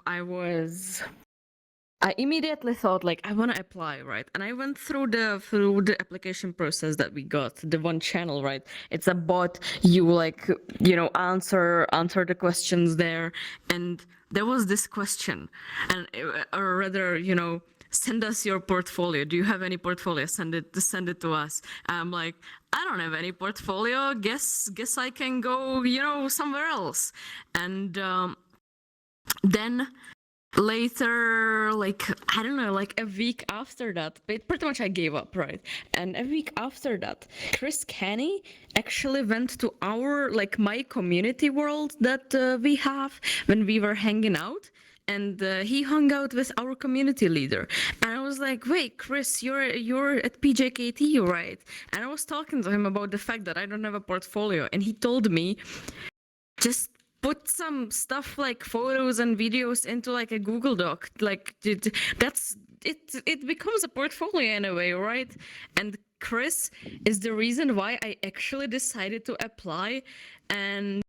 I immediately thought like I want to apply, right? And I went through the application process that we got, the one channel, right? It's a bot. You answer the questions there, and there was this question, and or rather, send us your portfolio. Do you have any portfolio? Send it to us. I'm like, I don't have any portfolio. Guess I can go, somewhere else. And then later, like I don't know, like a week after that, pretty much I gave up, right? And a week after that, Chris Kenny actually went to my community world that we have when we were hanging out, and he hung out with our community leader. And I was like, wait, Chris, you're at PJKT, right? And I was talking to him about the fact that I don't have a portfolio, and he told me, just put some stuff like photos and videos into like a Google Doc. Like that's it becomes a portfolio in a way, right? And Chris is the reason why I actually decided to apply. And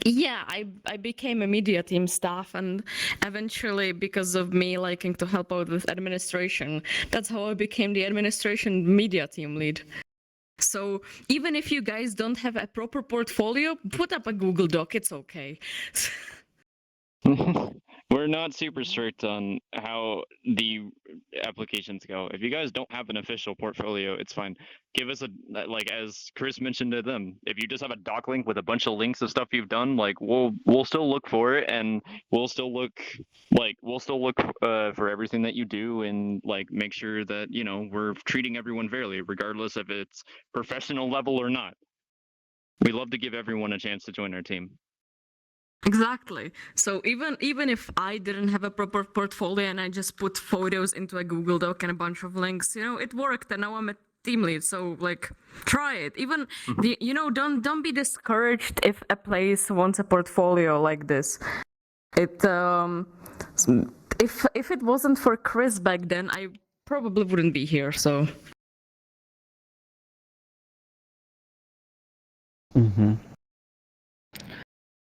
yeah, I became a media team staff, and eventually, because of me liking to help out with administration, that's how I became the administration media team lead. So even if you guys don't have a proper portfolio, put up a Google Doc, it's okay. We're not super strict on how the applications go. If you guys don't have an official portfolio, it's fine. Give us as Chris mentioned to them, if you just have a doc link with a bunch of links of stuff you've done, like we'll still look for it, and we'll still look for everything that you do, and like make sure that we're treating everyone fairly, regardless if it's professional level or not. We love to give everyone a chance to join our team. Exactly. So even if I didn't have a proper portfolio and I just put photos into a Google Doc and a bunch of links, it worked, and now I'm at team lead, so like try it. Even you know, don't be discouraged if a place wants a portfolio like this. It if it wasn't for Chris back then, I probably wouldn't be here. So. Mm-hmm.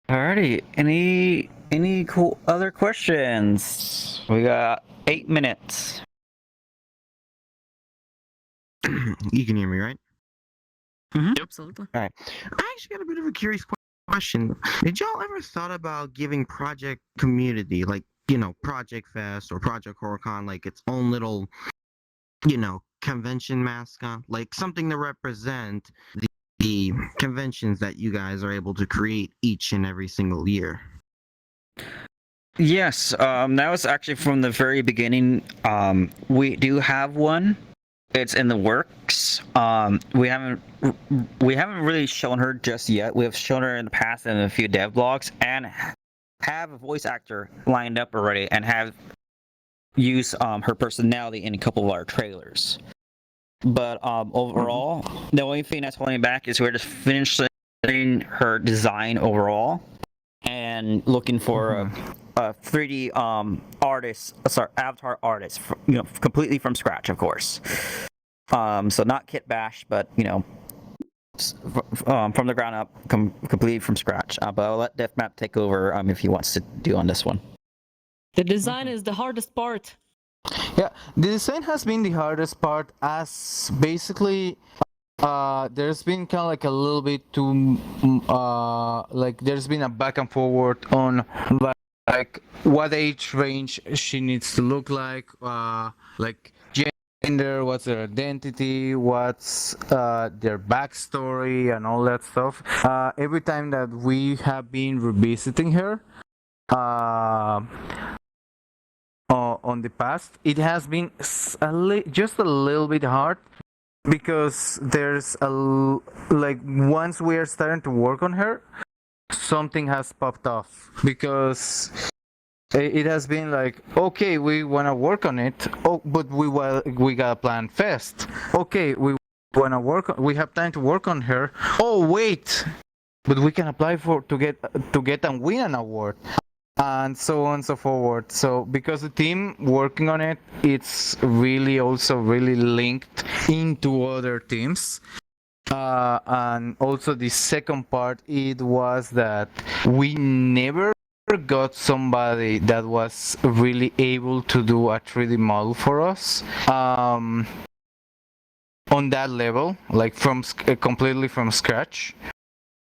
Alrighty. Any cool other questions? We got 8 minutes. You can hear me, right? Mm-hmm. Absolutely. All right. I actually got a bit of a curious question. Did y'all ever thought about giving Project Community, like, you know, Project Fest or Project HorrorCon, like its own little, you know, convention mascot, like something to represent the conventions that you guys are able to create each and every single year? Yes, that was actually from the very beginning. We do have one. It's in the works. We haven't really shown her just yet. We have shown her in the past in a few dev blogs, and have a voice actor lined up already, and have used her personality in a couple of our trailers. But overall, the only thing that's holding back is we're just finishing her design overall, and looking for a 3D avatar artist, you know, completely from scratch, of course. So not kit bash, but you know, from the ground up, completely from scratch. But I'll let DefMap take over if he wants to do on this one. The design is the hardest part. Yeah, the design has been the hardest part, as basically there's been kind of like a little bit too like there's been a back and forward on like what age range she needs to look like gender, what's their identity, what's their backstory, and all that stuff. Every time that we have been revisiting her on the past, it has been just a little bit hard, because there's like once we are starting to work on her, something has popped off, because it has been like, okay, we want to work on it, but we got a plan fest. Okay, we want to we have time to work on her. Oh wait, but we can apply to get and win an award, and so on and so forth. So because the team working on it, it's really also really linked into other teams. And also the second part, it was that we never got somebody that was really able to do a 3D model for us on that level, like from completely from scratch.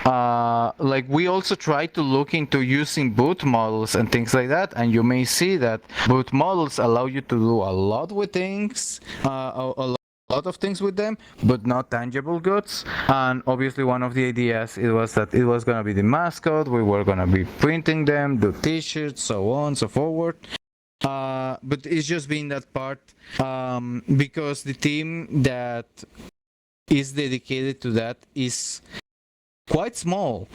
Like we also try to look into using boot models and things like that, and you may see that boot models allow you to do a lot with things, a lot of things with them, but not tangible goods. And obviously one of the ideas it was that it was gonna be the mascot, we were gonna be printing them, do t-shirts, so on, so forward. But it's just been that part, because the team that is dedicated to that is quite small,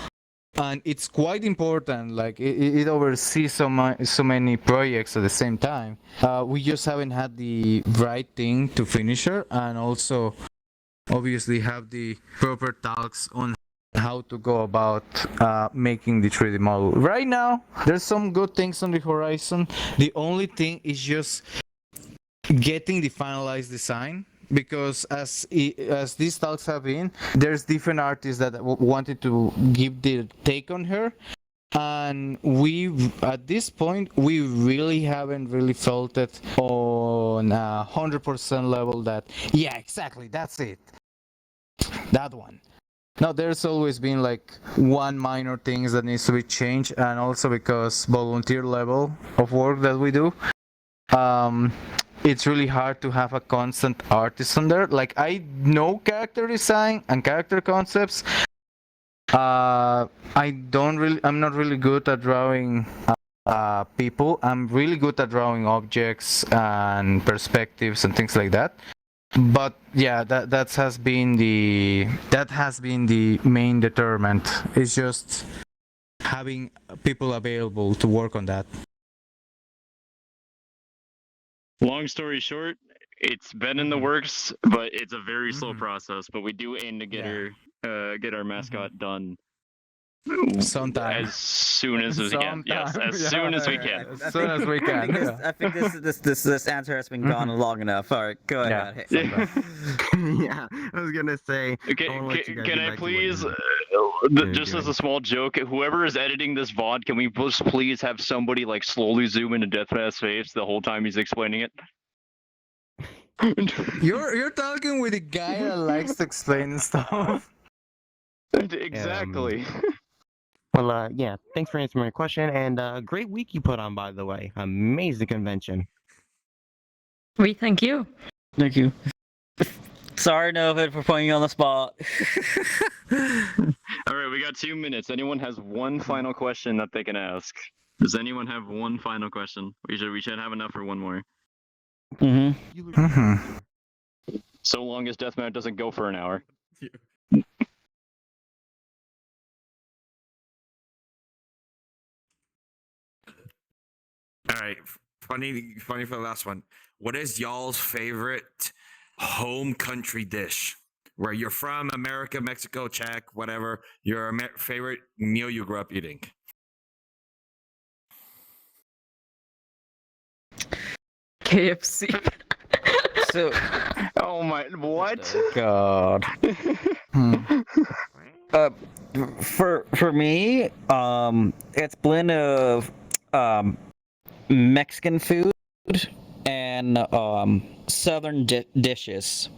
and it's quite important. Like it oversees so many projects at the same time. We just haven't had the right thing to finish her, and also obviously have the proper talks on how to go about making the 3D model. Right now, there's some good things on the horizon. The only thing is just getting the finalized design, because as these talks have been, there's different artists that wanted to give their take on her, and we at this point we really haven't really felt it on 100% level that yeah, exactly, that's it, that one. Now there's always been like one minor things that needs to be changed, and also because volunteer level of work that we do, it's really hard to have a constant artist on there. Like I know character design and character concepts. I'm not really good at drawing people. I'm really good at drawing objects and perspectives and things like that. But yeah, that has been the main determinant. It's just having people available to work on that. Long story short, It's been in the works, but it's a very slow process. But we do aim to get get our mascot done Sometime. as soon as we can. Yes, as soon as we can. As soon as we can. I think this answer has been gone long enough. All right, go ahead. Hey, Yeah, I was gonna say. Can I please, just as a small joke, whoever is editing this VOD, can we just please have somebody like slowly zoom into Deathmat's face the whole time he's explaining it? You're talking with a guy that likes to explain stuff. Exactly. Well, yeah, thanks for answering my question, and great week you put on, by the way. Amazing convention. We thank you. Thank you. Sorry, Novid, for putting you on the spot. All right, we got 2 minutes. Anyone has one final question that they can ask? Does anyone have one final question? We should have enough for one more. So long as Deathmatch doesn't go for an hour. All right, funny for the last one. What is y'all's favorite home country dish? Where you're from, America, Mexico, Czech, whatever. Your favorite meal you grew up eating? KFC. So, oh my, what? God. For me, it's blend of Mexican food and southern dishes.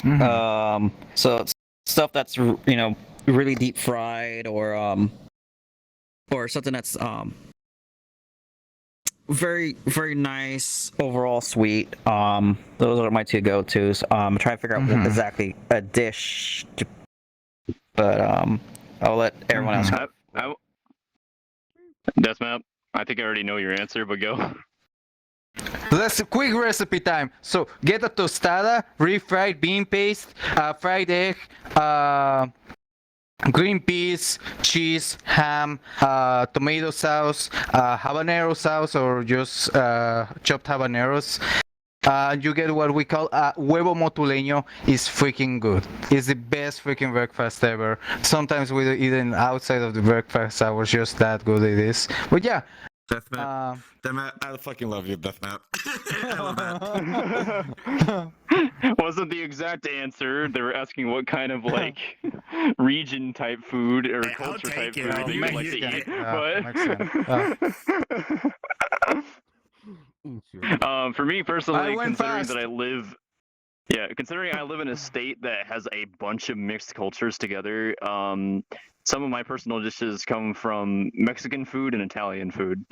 So it's stuff that's really deep fried or something that's very very nice overall sweet. Those are my two go-tos. I'm trying to figure out what exactly a dish, but I'll let everyone else go. Deathmap, I think I already know your answer, but go. Let's quick recipe time. So get a tostada, refried bean paste, fried egg, green peas, cheese, ham, tomato sauce, habanero sauce, or just chopped habaneros. You get what we call huevo motuleño. Is freaking good. It's the best freaking breakfast ever. Sometimes we eat it outside of the breakfast hours. Just that good it is. But yeah. Deathmap. Deathmap, I fucking love you, Deathmap. Wasn't the exact answer. They were asking what kind of like region type food or culture type food that you would like to eat. But for me personally, considering I live in a state that has a bunch of mixed cultures together, some of my personal dishes come from Mexican food and Italian food.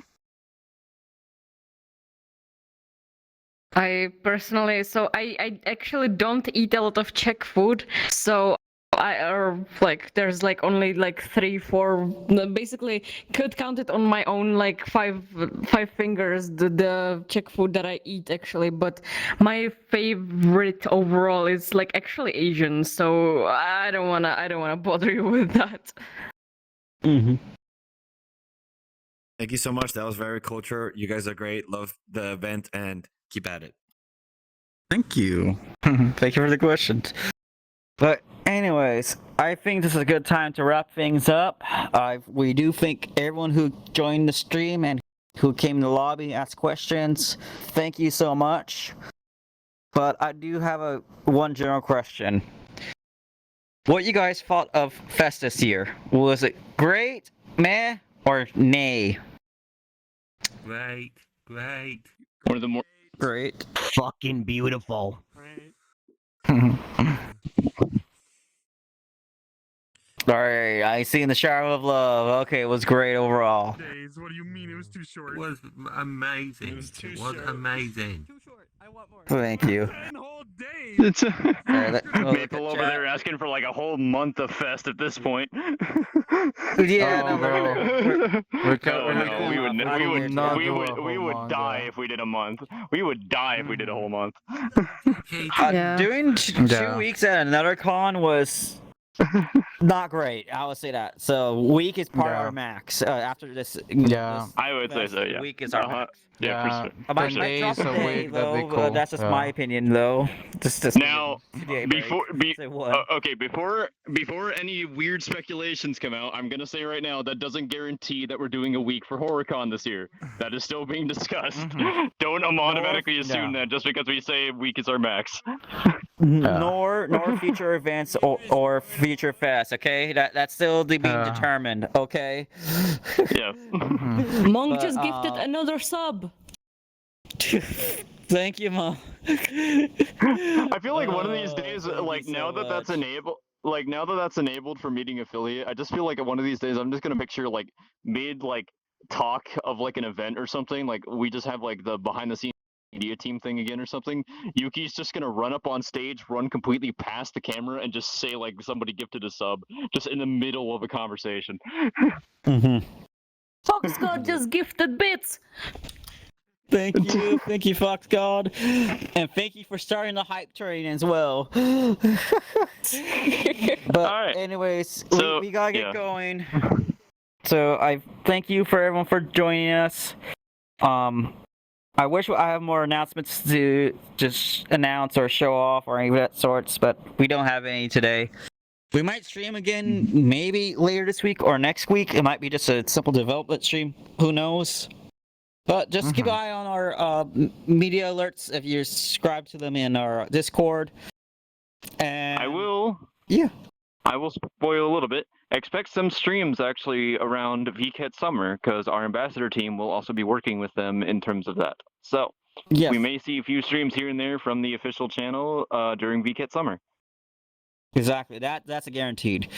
I personally, I actually don't eat a lot of Czech food, so there's like only like 3-4, basically could count it on my own like five fingers the Czech food that I eat actually, but my favorite overall is like actually Asian, so I don't wanna bother you with that. Thank you so much. That was very culture. You guys are great. Love the event and keep at it. Thank you. Thank you for the questions. But anyways, I think this is a good time to wrap things up. We do thank everyone who joined the stream and who came to the lobby, asked questions. Thank you so much. But I do have one general question. What you guys thought of Fest this year? Was it great, meh, or nay? Great. One of the more great. Fucking beautiful. Alright, I see in the shower of love. Okay, it was great overall. Days, what do you mean? It was too short. It was amazing. It was too short. Amazing. Too short. I want more. Thank you. 10 whole days. Maple over there asking for like a whole month of Fest at this point. Yeah, we would die if we did a month. We would die if we did a whole month. Doing 2 weeks at another con was not great. I would say that. So week is part of our max. After this, I would say so. Yeah. Week is our max. Yeah, for Yeah, 10 days a week, that'd be though. cool. That's just Yeah. my opinion, though. Just Now, today break. Say what? okay, before any weird speculations come out, I'm gonna say right now that doesn't guarantee that we're doing a week for HorrorCon this year. That is still being discussed. Don't automatically assume that just because we say a week is our max. Nor future events or future fest. Okay, that's still being determined. Okay. Yeah. Monk But, just gifted another sub. Thank you, Mom. I feel like one of these days, like now that that's enabled, for meeting affiliate, I just feel like one of these days I'm just gonna picture like mid like talk of like an event or something. Like we just have like the behind the scenes media team thing again or something. Yuki's just gonna run up on stage, run completely past the camera, and just say like somebody gifted a sub, just in the middle of a conversation. Fox God just gifted bits. Thank you, Fox God, and thank you for starting the hype train as well. But anyways, we gotta get going. So I thank you for everyone for joining us. I wish I have more announcements to just announce or show off or any of that sorts, but we don't have any today. We might stream again maybe later this week or next week. It might be just a simple development stream. Who knows? But just keep an eye on our media alerts if you subscribe to them in our Discord. And I will. Yeah. I will spoil a little bit. Expect some streams actually around VCAT Summer because our ambassador team will also be working with them in terms of that. So we may see a few streams here and there from the official channel during VCAT Summer. Exactly. That's a guaranteed.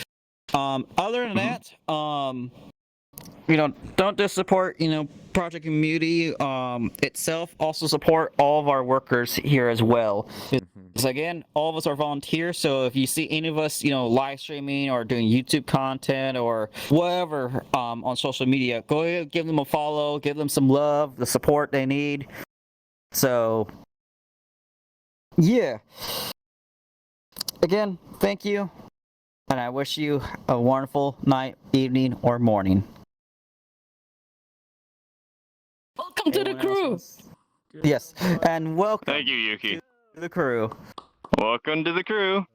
Other than that, don't just support, Project community itself. Also support all of our workers here as well. Because again, all of us are volunteers. So if you see any of us, live streaming or doing YouTube content or whatever on social media, go ahead, give them a follow, give them some love, the support they need. So yeah. Again, thank you, and I wish you a wonderful night, evening, or morning. Welcome to the crew. Yes, and welcome. Thank you, Yuki. To the crew. Welcome to the crew.